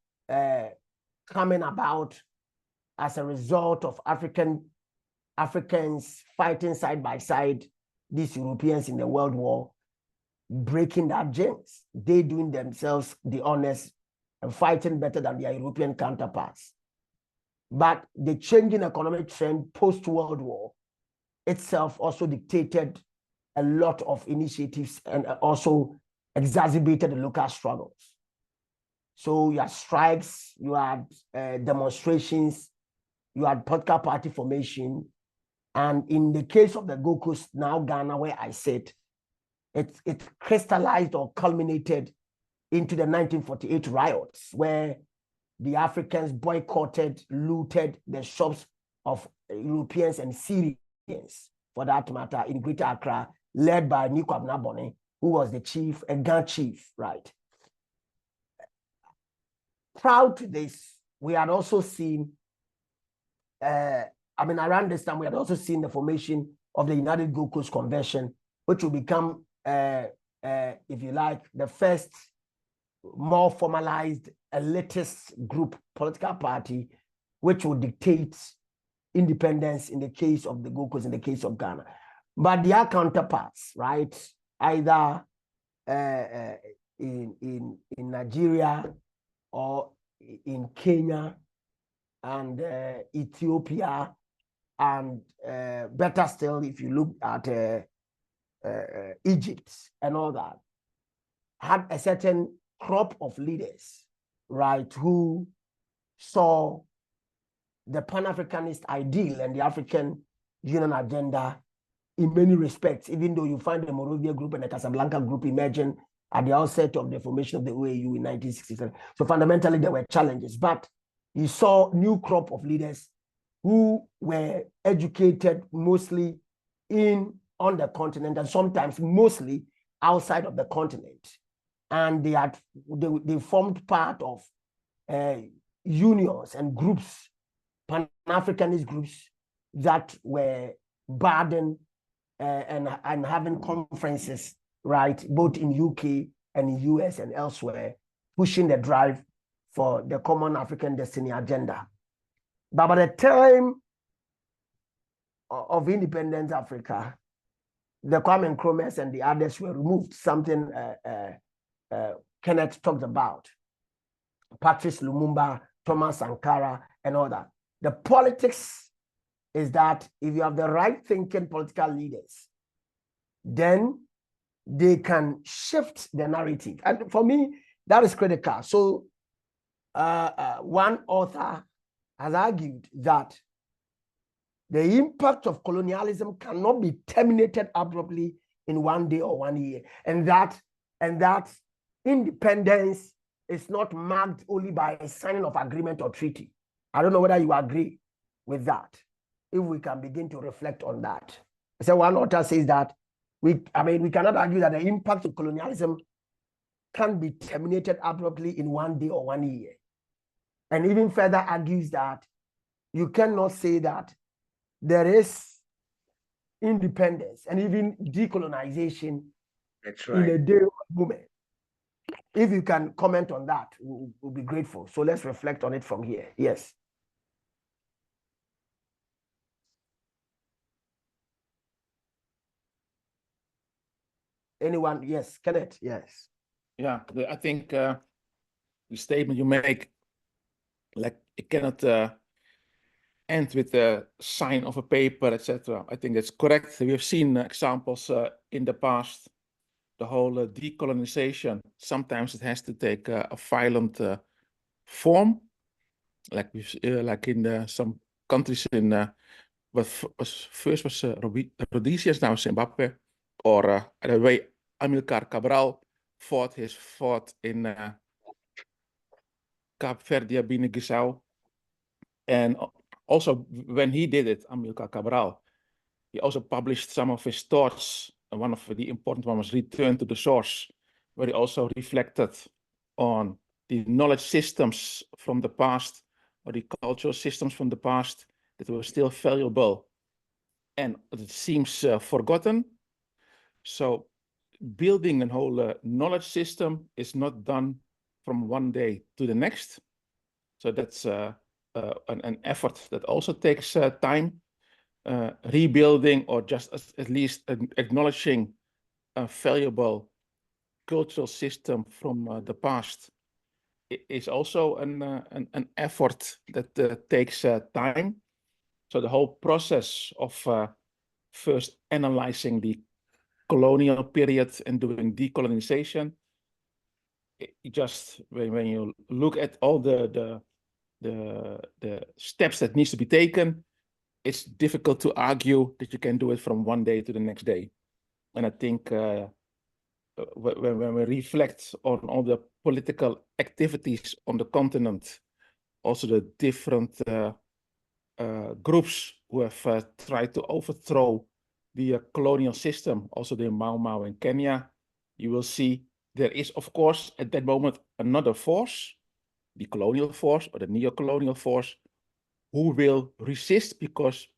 coming about as a result of Africans fighting side by side these Europeans in the World War, breaking that jinx, they doing themselves the honors and fighting better than their European counterparts. But the changing economic trend post-World War itself also dictated a lot of initiatives and also exacerbated the local struggles. So you had strikes, you had demonstrations, you had political party formation. And in the case of the Gold Coast, now Ghana, where I sit, it crystallized or culminated into the 1948 riots, where the Africans boycotted, looted the shops of Europeans and Syrians, for that matter, in Greater Accra, led by Nico Abnabone, who was the chief, a Ghana chief, right? Proud to this, we had also seen, around this time, we had also seen the formation of the United Gold Coast Convention, which will become, if you like, the first more formalized elitist group political party, which will dictate independence in the case of the Gold Coast, in the case of Ghana. But their counterparts, right, either in Nigeria or in Kenya and Ethiopia, and better still, if you look at Egypt and all that, had a certain crop of leaders, right, who saw the Pan-Africanist ideal and the African Union agenda in many respects, even though you find the Morovia group and the Casablanca group emerging at the outset of the formation of the OAU in 1967. So fundamentally, there were challenges, but you saw new crop of leaders who were educated mostly on the continent and sometimes mostly outside of the continent. And they formed part of unions and groups, Pan-Africanist groups that were burdened and having conferences, right, both in UK and in US and elsewhere, pushing the drive for the common African destiny agenda. But by the time of independent Africa, the Kwame Nkrumahs and the others were removed, something Kenneth talked about, Patrice Lumumba, Thomas Sankara, and all that. The politics is that if you have the right thinking political leaders, then they can shift the narrative. And for me, that is critical. So one author has argued that the impact of colonialism cannot be terminated abruptly in 1 day or 1 year. And that independence is not marked only by a signing of agreement or treaty. I don't know whether you agree with that. If we can begin to reflect on that. So one author says that we cannot argue that the impact of colonialism can be terminated abruptly in 1 day or 1 year. And even further argues that you cannot say that there is independence and even decolonization. That's right. In a day or a moment. If you can comment on that, we'll be grateful. So let's reflect on it from here. Yes. Anyone? Yes, Kenneth, yes. Yeah, I think the statement you make, like it cannot end with the sign of a paper, etc. I think that's correct. We have seen examples in the past. The whole decolonization, sometimes it has to take a violent form, like in some countries in first was Rhodesia, now Zimbabwe, or the way Amilcar Cabral fought in Cape Verde, Guinea-Bissau. And also when he did it, Amilcar Cabral, he also published some of his thoughts. And one of the important ones was Return to the Source, where he also reflected on the knowledge systems from the past, or the cultural systems from the past that were still valuable and it seems forgotten. So building a whole knowledge system is not done from one day to the next. So that's an effort that also takes time. Rebuilding or just at least acknowledging a valuable cultural system from the past is also an effort that takes time. So the whole process of first analyzing the colonial period and doing decolonization, just when you look at all the steps that needs to be taken, it's difficult to argue that you can do it from one day to the next day. And I think when we reflect on all the political activities on the continent, also the different groups who have tried to overthrow the colonial system, also the Mau Mau in Kenya, you will see there is, of course, at that moment, another force, the colonial force or the neo-colonial force, who will resist because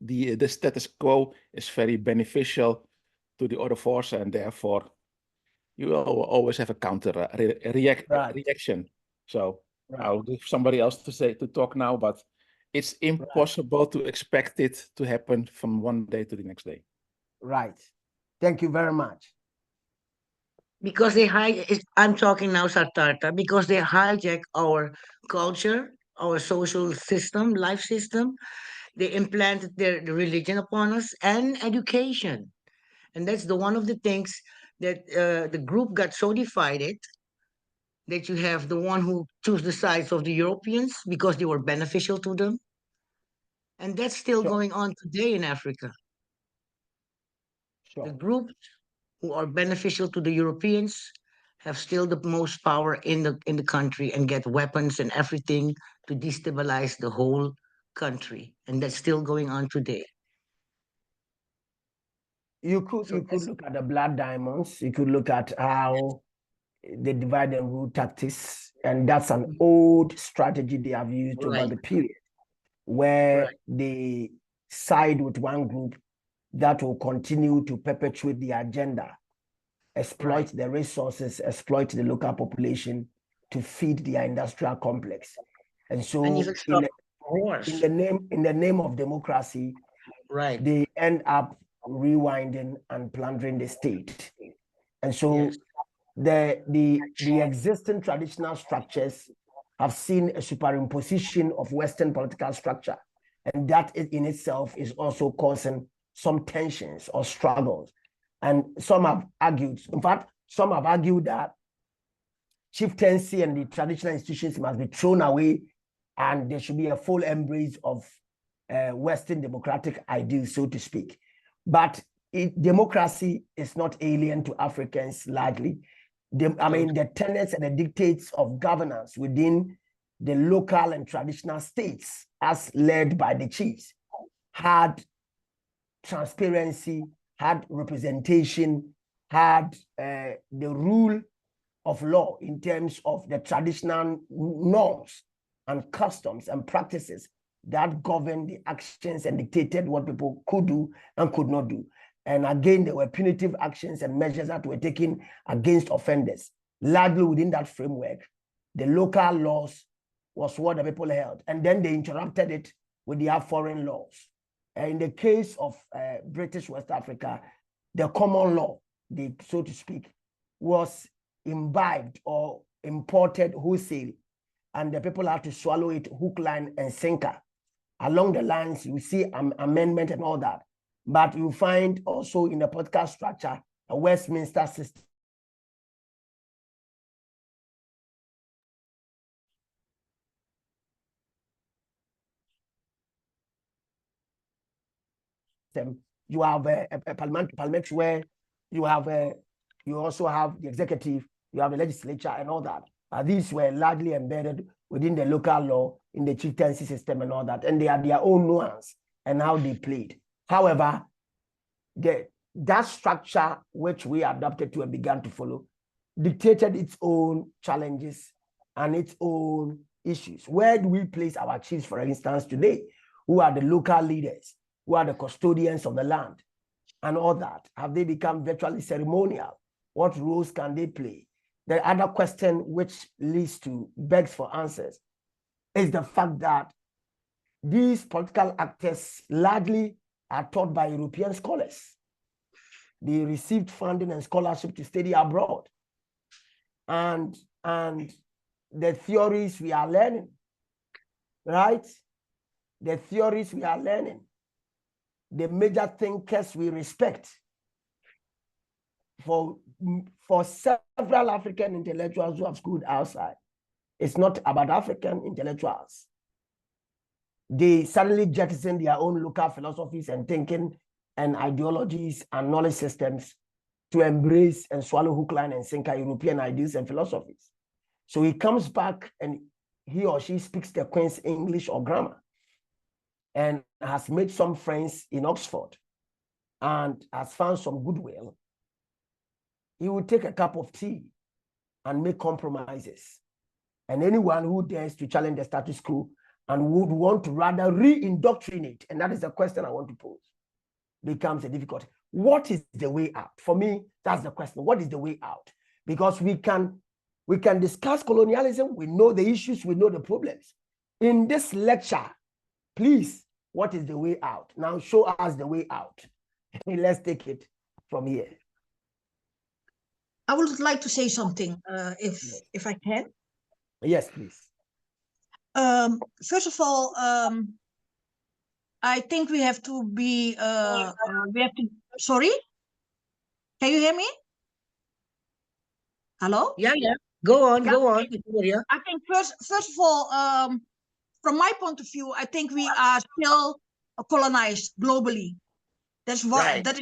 the status quo is very beneficial to the other force, and therefore you will always have a counter reaction. So I'll give somebody else to talk now, but it's impossible to expect it to happen from one day to the next day. Right. Thank you very much. Because I'm talking now, Sartarta, because they hijack our culture, our social system, life system. They implanted their religion upon us and education. And that's one of the things that the group got so divided that you have the one who choose the sides of the Europeans because they were beneficial to them. And that's still going on today in Africa. The groups who are beneficial to the Europeans have still the most power in the country and get weapons and everything to destabilize the whole country. And that's still going on today. You could look at the blood diamonds. You could look at how they divide and rule tactics, and that's an old strategy they have used over the period, where they side with one group that will continue to perpetuate the agenda, exploit the resources, exploit the local population to feed their industrial complex. And so in the name of democracy, they end up rewinding and plundering the state. And so the existing traditional structures have seen a superimposition of Western political structure. And that in itself is also causing some tensions or struggles. And some have argued, in fact, some have argued that chieftaincy and the traditional institutions must be thrown away and there should be a full embrace of Western democratic ideals, so to speak. But democracy is not alien to Africans largely. The tenets and the dictates of governance within the local and traditional states, as led by the chiefs, had transparency, had representation, had the rule of law in terms of the traditional norms and customs and practices that governed the actions and dictated what people could do and could not do. And again, there were punitive actions and measures that were taken against offenders. Largely within that framework, the local laws was what the people held. And then they interrupted it with their foreign laws. In the case of British West Africa, the common law, so to speak, was imbibed or imported wholesale, and the people had to swallow it hook, line, and sinker. Along the lines, you see amendment and all that. But you find also in the political structure, a Westminster system. You have a parliament where you have You also have the executive, you have the legislature and all that. These were largely embedded within the local law, in the chieftaincy system and all that, and they have their own nuance and how they played. However, that structure which we adapted to and began to follow dictated its own challenges and its own issues. Where do we place our chiefs, for instance, today? Who are the local leaders? Who are the custodians of the land? And all that. Have they become virtually ceremonial? What roles can they play? The other question which begs for answers is the fact that these political actors largely are taught by European scholars. They received funding and scholarship to study abroad. And the theories we are learning, right? The theories we are learning, the major thinkers we respect. For several African intellectuals who have schooled outside, it's not about African intellectuals. They suddenly jettison their own local philosophies and thinking and ideologies and knowledge systems to embrace and swallow hook, line, and sinker European ideas and philosophies. So he comes back and he or she speaks the Queen's English or grammar and has made some friends in Oxford and has found some goodwill. He will take a cup of tea and make compromises. And anyone who dares to challenge the status quo and would want to rather re-indoctrinate, and that is the question I want to pose, becomes a difficulty. What is the way out? For me, that's the question. What is the way out? Because we can discuss colonialism, we know the issues, we know the problems. In this lecture, please, what is the way out? Now show us the way out. Let's take it from here. I would like to say something, if I can. Yes, please. First of all, I think we have to be, sorry? Can you hear me? Hello? Yeah. Go on. Yeah, Go on. I think first of all, from my point of view, I think we are still colonized globally. That's what Right. that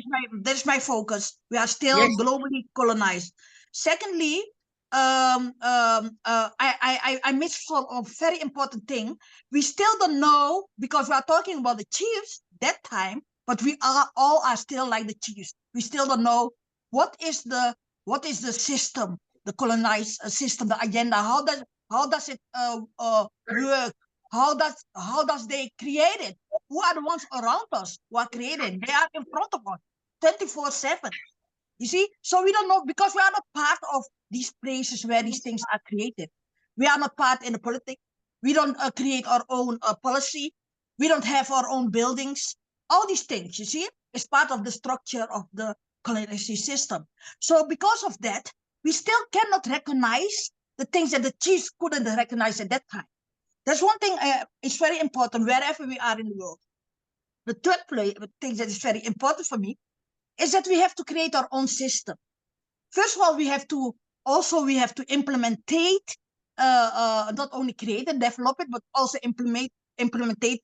is my focus. We are still globally colonized. Secondly, I missed a very important thing. We still don't know, because we are talking about the chiefs that time, but we are all still like the chiefs. We still don't know what is the system, the colonized system, the agenda. How does it work? How does they create it? Who are the ones around us who are creating? They are in front of us 24/7. You see? So we don't know, because we are not part of these places where these things are created. We are not part in the politics. We don't create our own policy. We don't have our own buildings. All these things, you see, is part of the structure of the colonization system. So because of that, we still cannot recognize the things that the chiefs couldn't recognize at that time. That's one thing is very important wherever we are in the world. The third thing that is very important for me is that we have to create our own system. First of all, we have to implementate, not only create and develop it, but also implement it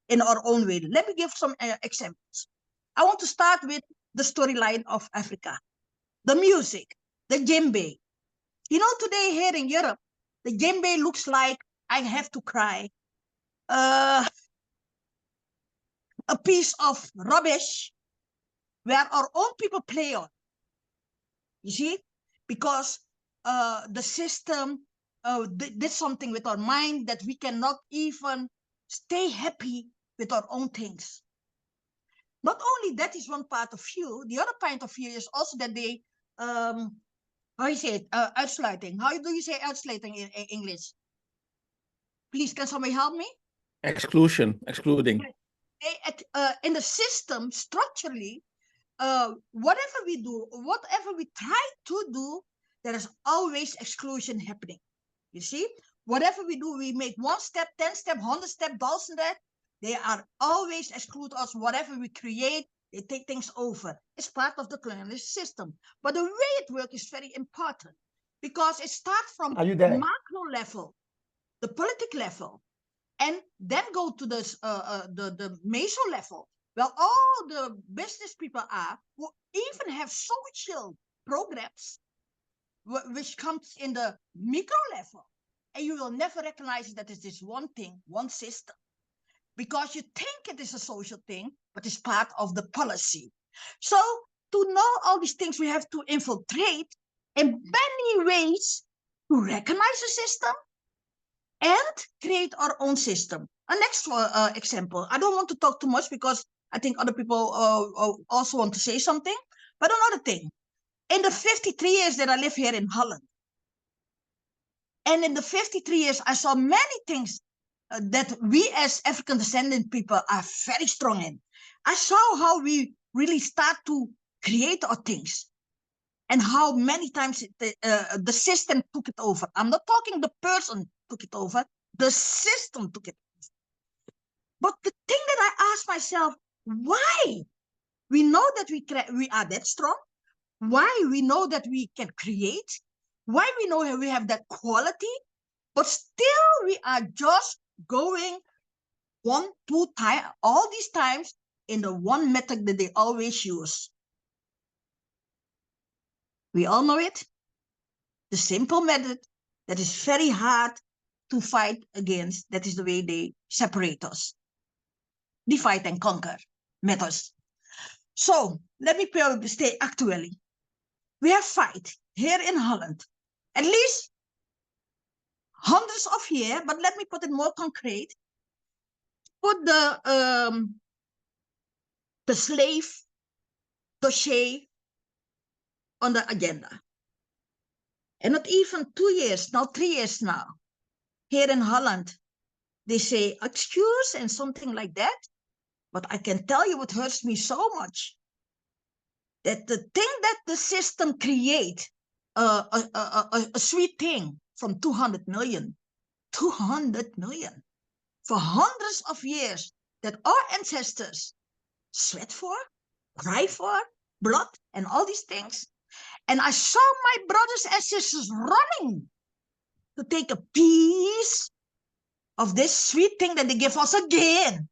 in our own way. Let me give some examples. I want to start with the storyline of Africa, the music, the djembe. You know, today here in Europe, the djembe looks like I have to cry. A piece of rubbish where our own people play on. You see, because the system did something with our mind that we cannot even stay happy with our own things. Not only that is one part of view, the other point of view is also that they, how you say it, uitsluiting. How do you say uitsluiting in English? Please, can somebody help me? Exclusion, excluding. In the system, structurally, whatever we do, whatever we try to do, there is always exclusion happening. You see, whatever we do, we make 1 step, 10 step, 100 step, 1,000 step, they are always exclude us. Whatever we create, they take things over. It's part of the colonialist system. But the way it works is very important, because it starts from macro level, the political level, and then go to the meso level, where all the business people are, who even have social programs which comes in the micro level, and you will never recognize that it is one thing, one system, because you think it is a social thing, but it's part of the policy. So to know all these things, we have to infiltrate in many ways to recognize the system and create our own system. A next example, I don't want to talk too much because I think other people also want to say something, but another thing, in the 53 years that I live here in Holland, and in the 53 years, I saw many things that we as African descendant people are very strong in. I saw how we really start to create our things and how many times the system took it over. I'm not talking the person took it over, the system took it over. But the thing that I ask myself, why? We know that we are that strong. Why? We know that we can create. Why? We know we have that quality. But still, we are just going 1, 2 times, all these times in the one method that they always use. We all know it. The simple method that is very hard to fight against. That is the way they separate us. Divide and conquer methods. So let me stay actually. We have fight here in Holland, at least hundreds of years, but let me put it more concrete. Put the slave dossier on the agenda. And not even 2 years, now 3 years now, here in Holland, they say excuse and something like that. But I can tell you what hurts me so much, that the thing that the system create, a sweet thing from 200 million, 200 million, for hundreds of years that our ancestors sweat for, cry for, blood, and all these things. And I saw my brothers and sisters running to take a piece of this sweet thing that they give us again.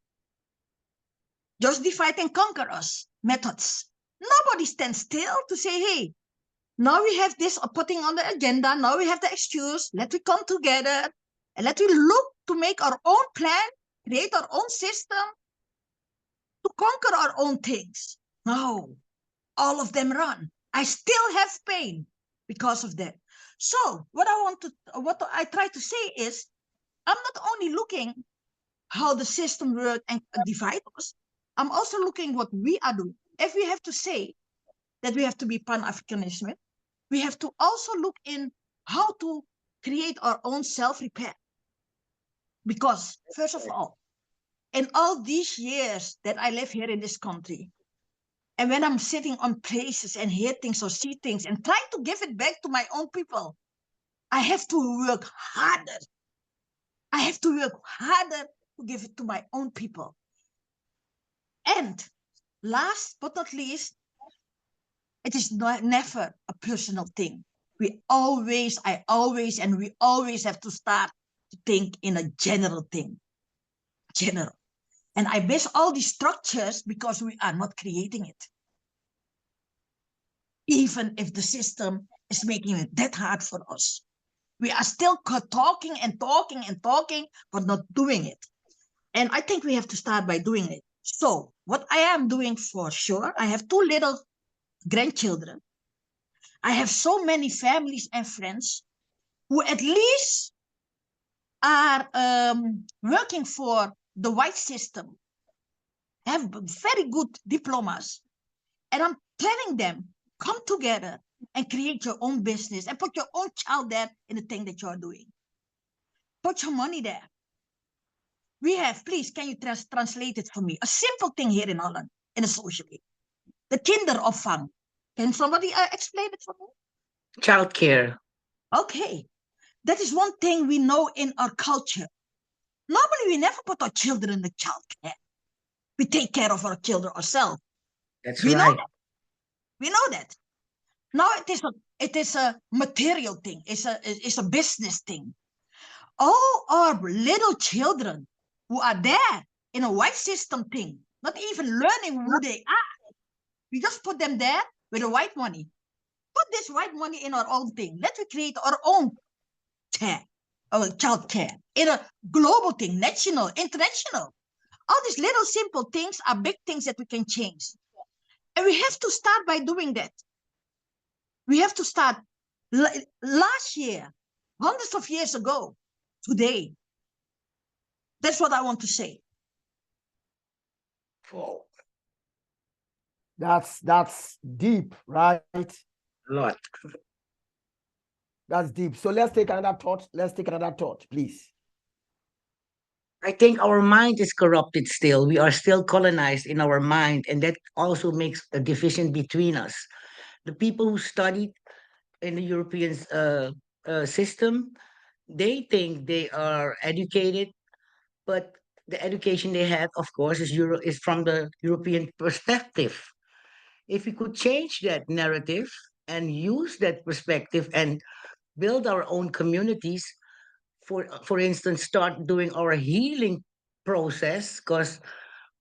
Just divide and conquer us methods. Nobody stands still to say, hey, now we have this putting on the agenda. Now we have the excuse. Let we come together and let we look to make our own plan, create our own system to conquer our own things. No, all of them run. I still have pain because of that. So what I try to say is, I'm not only looking how the system works and divide us, I'm also looking what we are doing. If we have to say that we have to be Pan-Africanism, we have to also look in how to create our own self-repair. Because first of all, in all these years that I live here in this country, and when I'm sitting on places and hear things or see things and try to give it back to my own people, I have to work harder. I have to work harder to give it to my own people. And last but not least, it is never a personal thing. We always have to start to think in a general thing. General. And I miss all these structures because we are not creating it. Even if the system is making it that hard for us. We are still talking and talking and talking, but not doing it. And I think we have to start by doing it. So what I am doing for sure, I have 2 little grandchildren. I have so many families and friends who at least are working for the white system, have very good diplomas. And I'm telling them, come together and create your own business and put your own child there in the thing that you're doing. Put your money there. We have, please, can you translate it for me? A simple thing here in Holland, in a social way. The kinderopvang. Can somebody explain it for me? Childcare. Okay. That is one thing we know in our culture. Normally, we never put our children in the childcare. We take care of our children ourselves. That's We right. know that. We know that. Now it is a material thing. It's a business thing. All our little children who are there in a white system thing, not even learning who they are. We just put them there with the white money. put this white money in our own thing. Let we create our own care, or child care, in a global thing, national, international. All these little simple things are big things that we can change. And we have to start by doing that. We have to start last year, hundreds of years ago, today. That's what I want to say. Oh, That's deep, right? a lot. That's deep. So let's take another thought. Let's take another thought, please. I think our mind is corrupted still. We are still colonized in our mind, and that also makes a division between us. The people who studied in the European system, they think they are educated, but the education they had, of course, is from the European perspective. If we could change that narrative and use that perspective and build our own communities, for instance, start doing our healing process, because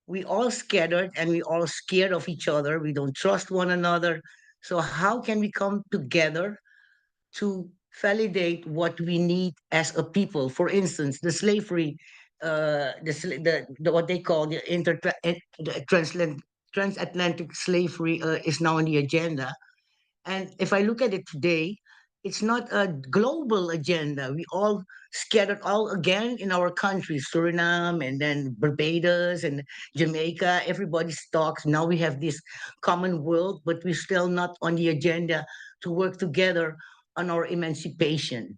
we all scattered and we all scared of each other. We don't trust one another. So how can we come together to validate what we need as a people? For instance, the slavery, the what they call the transatlantic slavery is now on the agenda. And if I look at it today, it's not a global agenda. We all scattered all again in our countries, Suriname and then Barbados and Jamaica. Everybody talks. Now we have this common world, but we're still not on the agenda to work together on our emancipation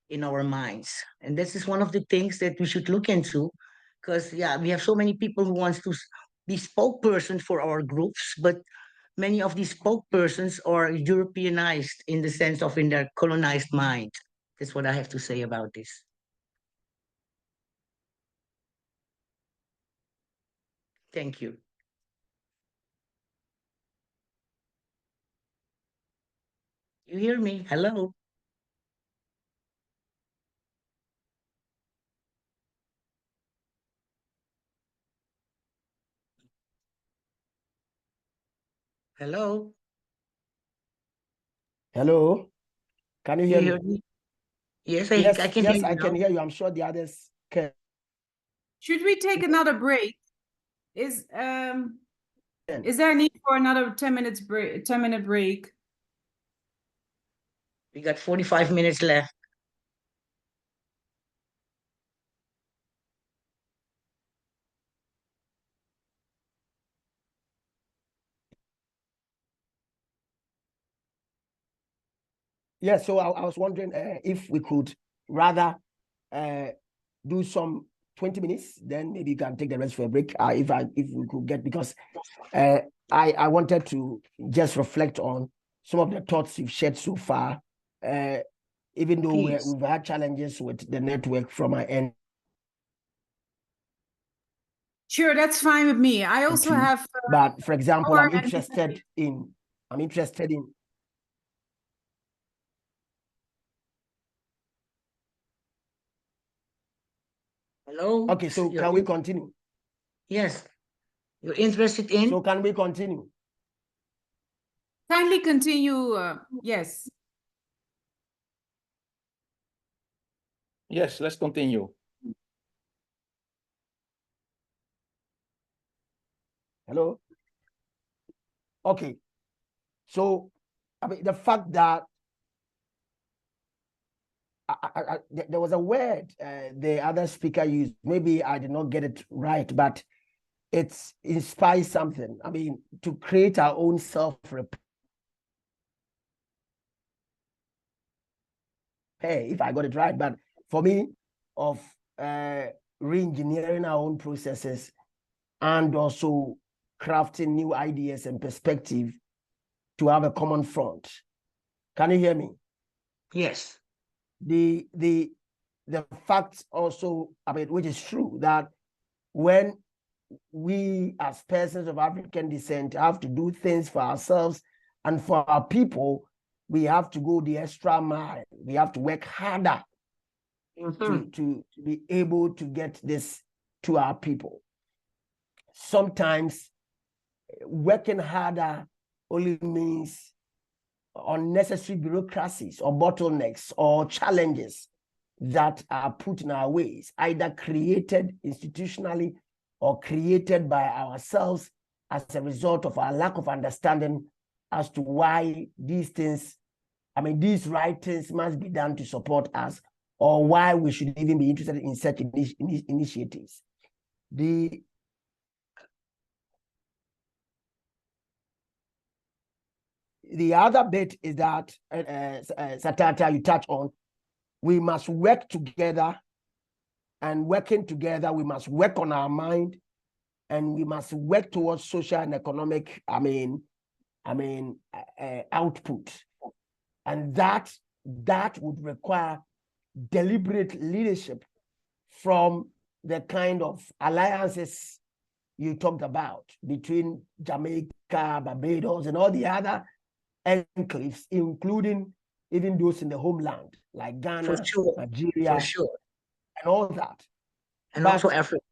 in our minds. And this is one of the things that we should look into, because yeah, we have so many people who wants to be spokesperson for our groups, but many of these spokespersons are Europeanized in the sense of in their colonized mind. That's what I have to say about this. Thank you. You hear me? Hello? Hello? Hello? Can you You hear hear me? me? Yes, I Yes, can hear yes, you I now. can hear you. I'm sure the others can. Should we take another break? Is there a need for another 10 minutes break, 10-minute break? We got 45 minutes left. Yes, so I was wondering if we could rather do some 20 minutes, then maybe you can take the rest for a break. If we could get, because I wanted to just reflect on some of the thoughts you've shared so far, even though we've had challenges with the network from our end. Sure, that's fine with me. I also have. But for example, hour I'm and interested in. Hello? Okay, so can we continue? Yes. You're interested in? So can we continue? Kindly continue. Yes. Yes, let's continue. Hello? Okay. So, I mean, the fact that there was a word the other speaker used, maybe I did not get it right, but it inspires something. I mean, to create our own self-repair, if I got it right, but for me, of re-engineering our own processes and also crafting new ideas and perspective to have a common front. Can you hear me? Yes. The fact also, I mean, which is true, that when we as persons of African descent have to do things for ourselves and for our people, we have to go the extra mile. We have to work harder to be able to get this to our people. Sometimes working harder only means unnecessary bureaucracies or bottlenecks or challenges that are put in our ways, either created institutionally or created by ourselves as a result of our lack of understanding as to why these things, these right things must be done to support us, or why we should even be interested in such initiatives. The other bit is that, Satata, you touch on, we must work together, and working together, we must work on our mind, and we must work towards social and economic, output. And that would require deliberate leadership from the kind of alliances you talked about between Jamaica, Barbados, and all the other enclaves, including even those in the homeland, like Ghana, Nigeria, and all that. And also Africa.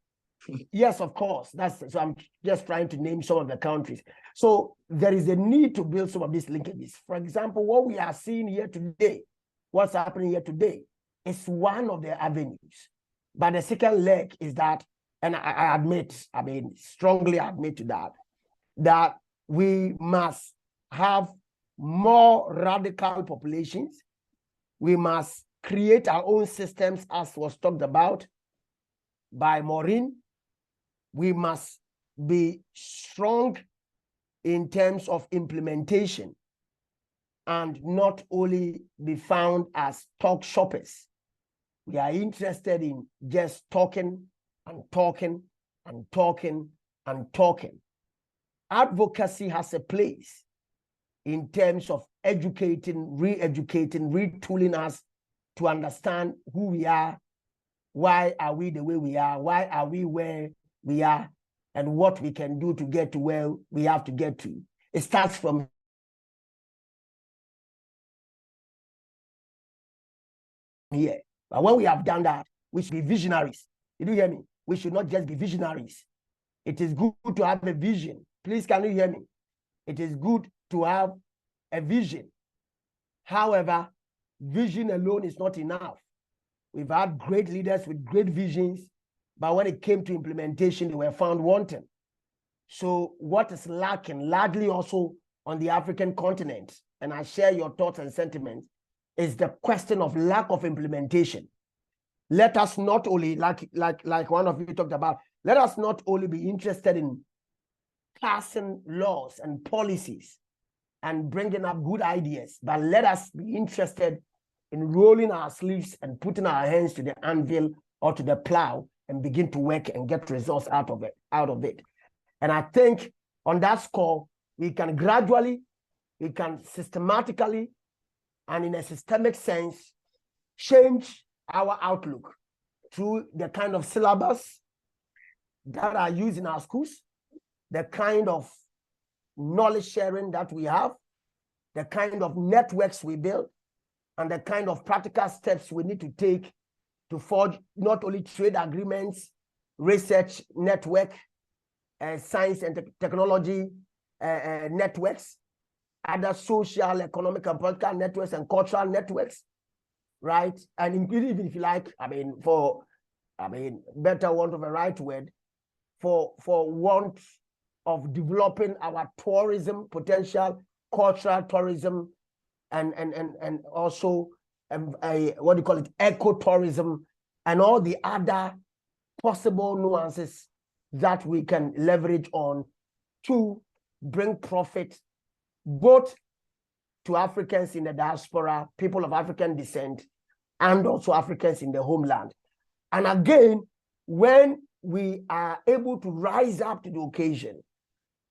Yes, of course. So I'm just trying to name some of the countries. So there is a need to build some of these linkages. For example, what we are seeing here today, what's happening here today, is one of the avenues. But the second leg is that, and I admit, strongly admit to that we must have more radical populations. We must create our own systems, as was talked about by Maureen. We must be strong in terms of implementation and not only be found as talk shoppers. We are interested in just talking and talking and talking and talking. Advocacy has a place in terms of educating, re-educating, retooling us to understand who we are, why are we the way we are, why are we where we are, and what we can do to get to where we have to get to. It starts from here. But when we have done that, we should be visionaries. Did you hear me? We should not just be visionaries. It is good to have a vision. Please, can you hear me? It is good to have a vision. However, vision alone is not enough. We've had great leaders with great visions, but when it came to implementation, they were found wanting. So what is lacking, largely also on the African continent, and I share your thoughts and sentiments, is the question of lack of implementation. Let us not only, like one of you talked about, let us not only be interested in passing laws and policies and bringing up good ideas, but let us be interested in rolling our sleeves and putting our hands to the anvil or to the plow and begin to work and get results out of it. And I think on that score, we can gradually, we can systematically, and in a systemic sense, change our outlook through the kind of syllabus that are used in our schools, the kind of knowledge sharing that we have, the kind of networks we build, and the kind of practical steps we need to take to forge not only trade agreements, research network, science and technology networks, other social, economic, and political networks and cultural networks, right? And including, if you like, better want of a right word, for want of developing our tourism potential, cultural tourism, and also what do you call it, ecotourism, and all the other possible nuances that we can leverage on to bring profit both to Africans in the diaspora, people of African descent, and also Africans in the homeland. And again, when we are able to rise up to the occasion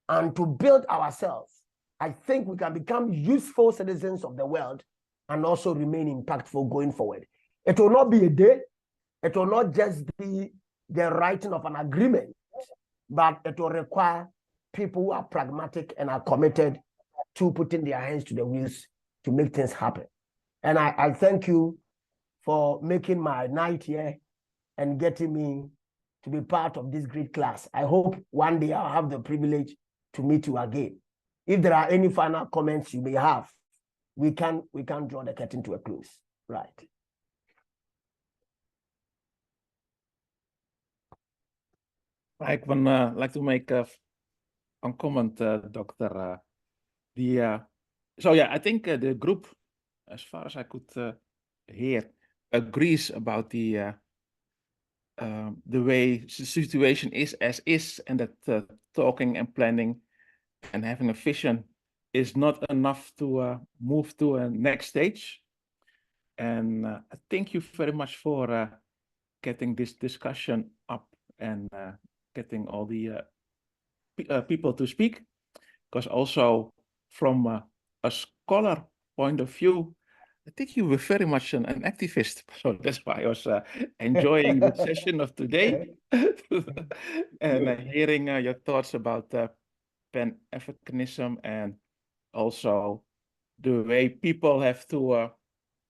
and to build ourselves, I think we can become useful citizens of the world and also remain impactful going forward. It will not be a day. It will not just be the writing of an agreement, but it will require people who are pragmatic and are committed to putting their hands to the wheels to make things happen. And I thank you for making my night here and getting me to be part of this great class. I hope one day I'll have the privilege to meet you again. If there are any final comments you may have, we can draw the curtain to a close, right? I would like to make a comment, Dr. So yeah, I think the group, as far as I could hear, agrees about the way the situation is as is, and that talking and planning and having a vision is not enough to move to a next stage. And thank you very much for getting this discussion up and getting all the people to speak, because also from a scholar point of view, I think you were very much an activist. So that's why I was enjoying the session of today and hearing your thoughts about Pan-Africanism, and also the way people have to,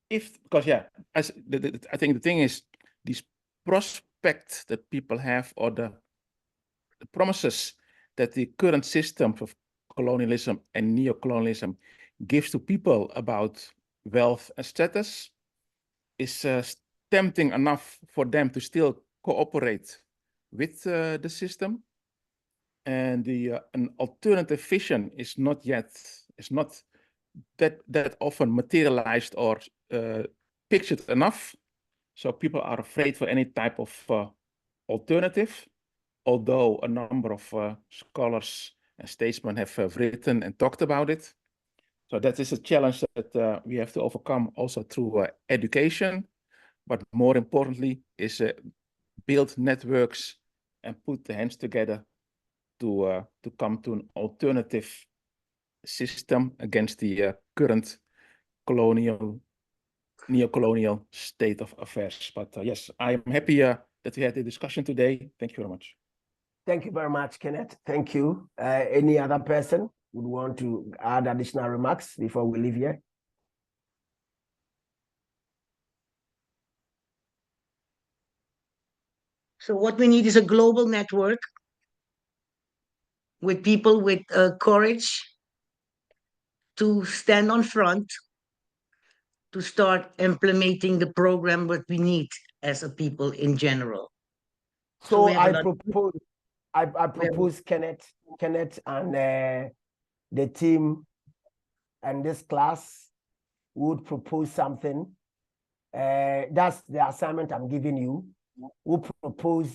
because yeah, I think the thing is, these prospects that people have, or the promises that the current system of colonialism and neocolonialism gives to people about wealth and status is tempting enough for them to still cooperate with the system. And an alternative vision is not that often materialized or pictured enough. So people are afraid for any type of alternative, although a number of scholars and statesmen have written and talked about it. So that is a challenge that we have to overcome also through education, but more importantly is build networks and put the hands together to come to an alternative system against the current neocolonial state of affairs. But yes, I am happy that we had the discussion today. Thank you very much. Thank you very much, Kenneth. Thank you. Any other person would want to add additional remarks before we leave here? So what we need is a global network with people with courage to stand on front, to start implementing the program that we need as a people in general. So I propose Kenneth and the team and this class would propose something. That's the assignment I'm giving you. We'll propose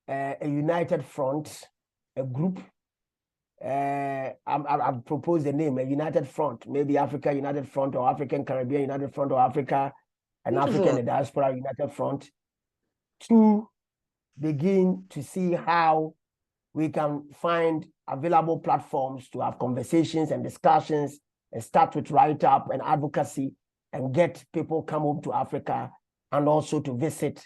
a united front, a group. I've proposed the name, a united front, maybe Africa United Front, or African Caribbean United Front, or Africa and African Diaspora United Front, to begin to see how we can find available platforms to have conversations and discussions, and start with write-up and advocacy, and get people come home to Africa and also to visit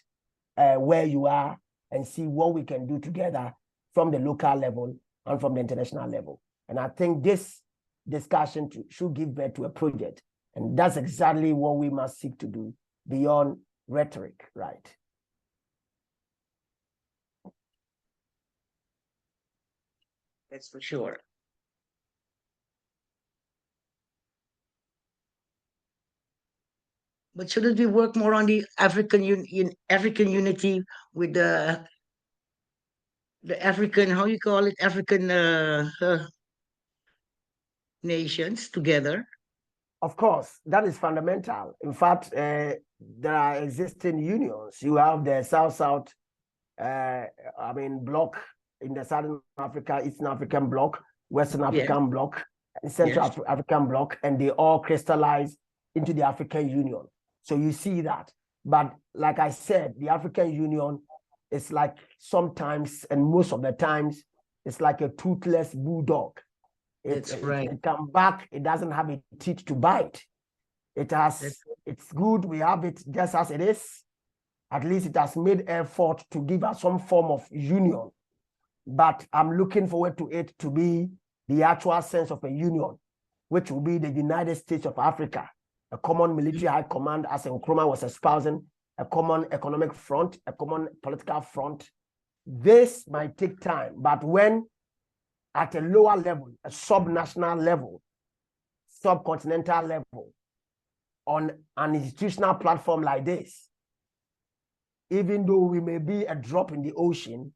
where you are and see what we can do together from the local level and from the international level. And I think this discussion should give birth to a project. And that's exactly what we must seek to do beyond rhetoric, right? That's for sure. But shouldn't we work more on the African unity with the African, how you call it, African nations together? Of course, that is fundamental. In fact, there are existing unions. You have the South-South, bloc in the Southern Africa, Eastern African bloc, Western African bloc, and Central African bloc, and they all crystallize into the African Union. So you see that. But like I said, the African Union is like sometimes, and most of the times, it's like a toothless bulldog. It comes back, it doesn't have a teeth to bite. It's good, we have it just as it is. At least it has made effort to give us some form of union. But I'm looking forward to it to be the actual sense of a union, which will be the United States of Africa, a common military high command, as Nkrumah was espousing, a common economic front, a common political front. This might take time, but when at a lower level, a sub-national level, subcontinental level on an institutional platform like this, even though we may be a drop in the ocean,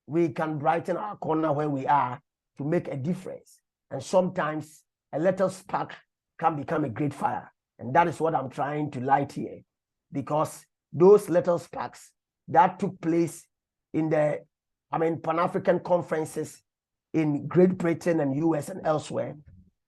we can brighten our corner where we are to make a difference. And sometimes a little spark can become a great fire. And that is what I'm trying to light here, because those little sparks that took place in the, Pan-African conferences in Great Britain and US and elsewhere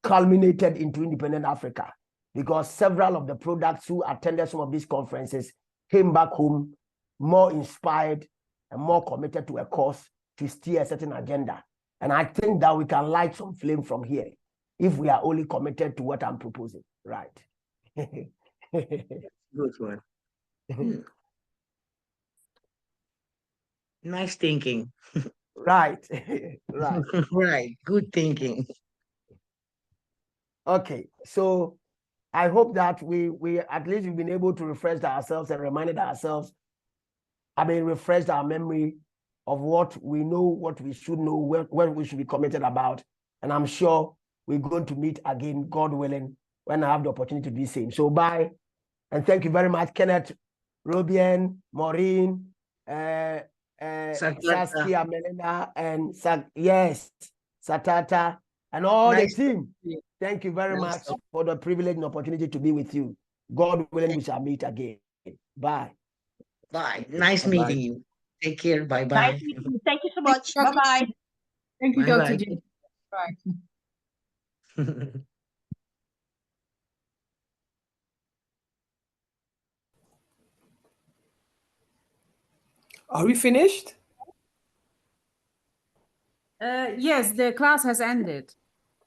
culminated into independent Africa, because several of the products who attended some of these conferences came back home more inspired and more committed to a cause to steer a certain agenda. And I think that we can light some flame from here if we are only committed to what I'm proposing. Right. Good one. Nice thinking. Right. Right. Right. Good thinking. Okay. So I hope that we at least we've been able to refresh ourselves and reminded ourselves, refreshed our memory of what we know, what we should know, what we should be committed about. And I'm sure we're going to meet again, God willing, when I have the opportunity to do the same. So bye. And thank you very much, Kenneth, Rubian, Maureen, Saskia, Melinda, and Satata, and all the team. Thank you very much for the privilege and opportunity to be with you. God willing, we shall meet again. Bye. Bye. Nice Bye-bye. meeting you. Take care. Bye bye. Nice meeting you. Thank you so much. Bye-bye. Thank you, Bye-bye. Dr. Jim. Bye. Are we finished? Yes, the class has ended.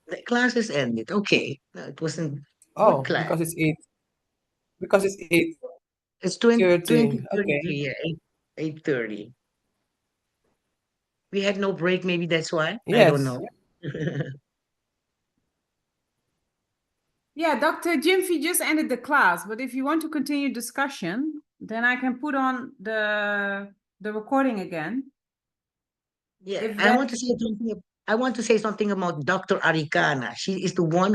The class is ended. Okay. No, it wasn't Oh, good class. because it's 8. Because it's 8. It's 20:33. Okay. Yeah, 8:30. We had no break, maybe that's why. I don't Yes. know. Yeah, Dr. Jimfy just ended the class, but if you want to continue discussion, then I can put on the recording again. Yeah, If I want to say something. I want to say something about Dr. Aricana. She is the one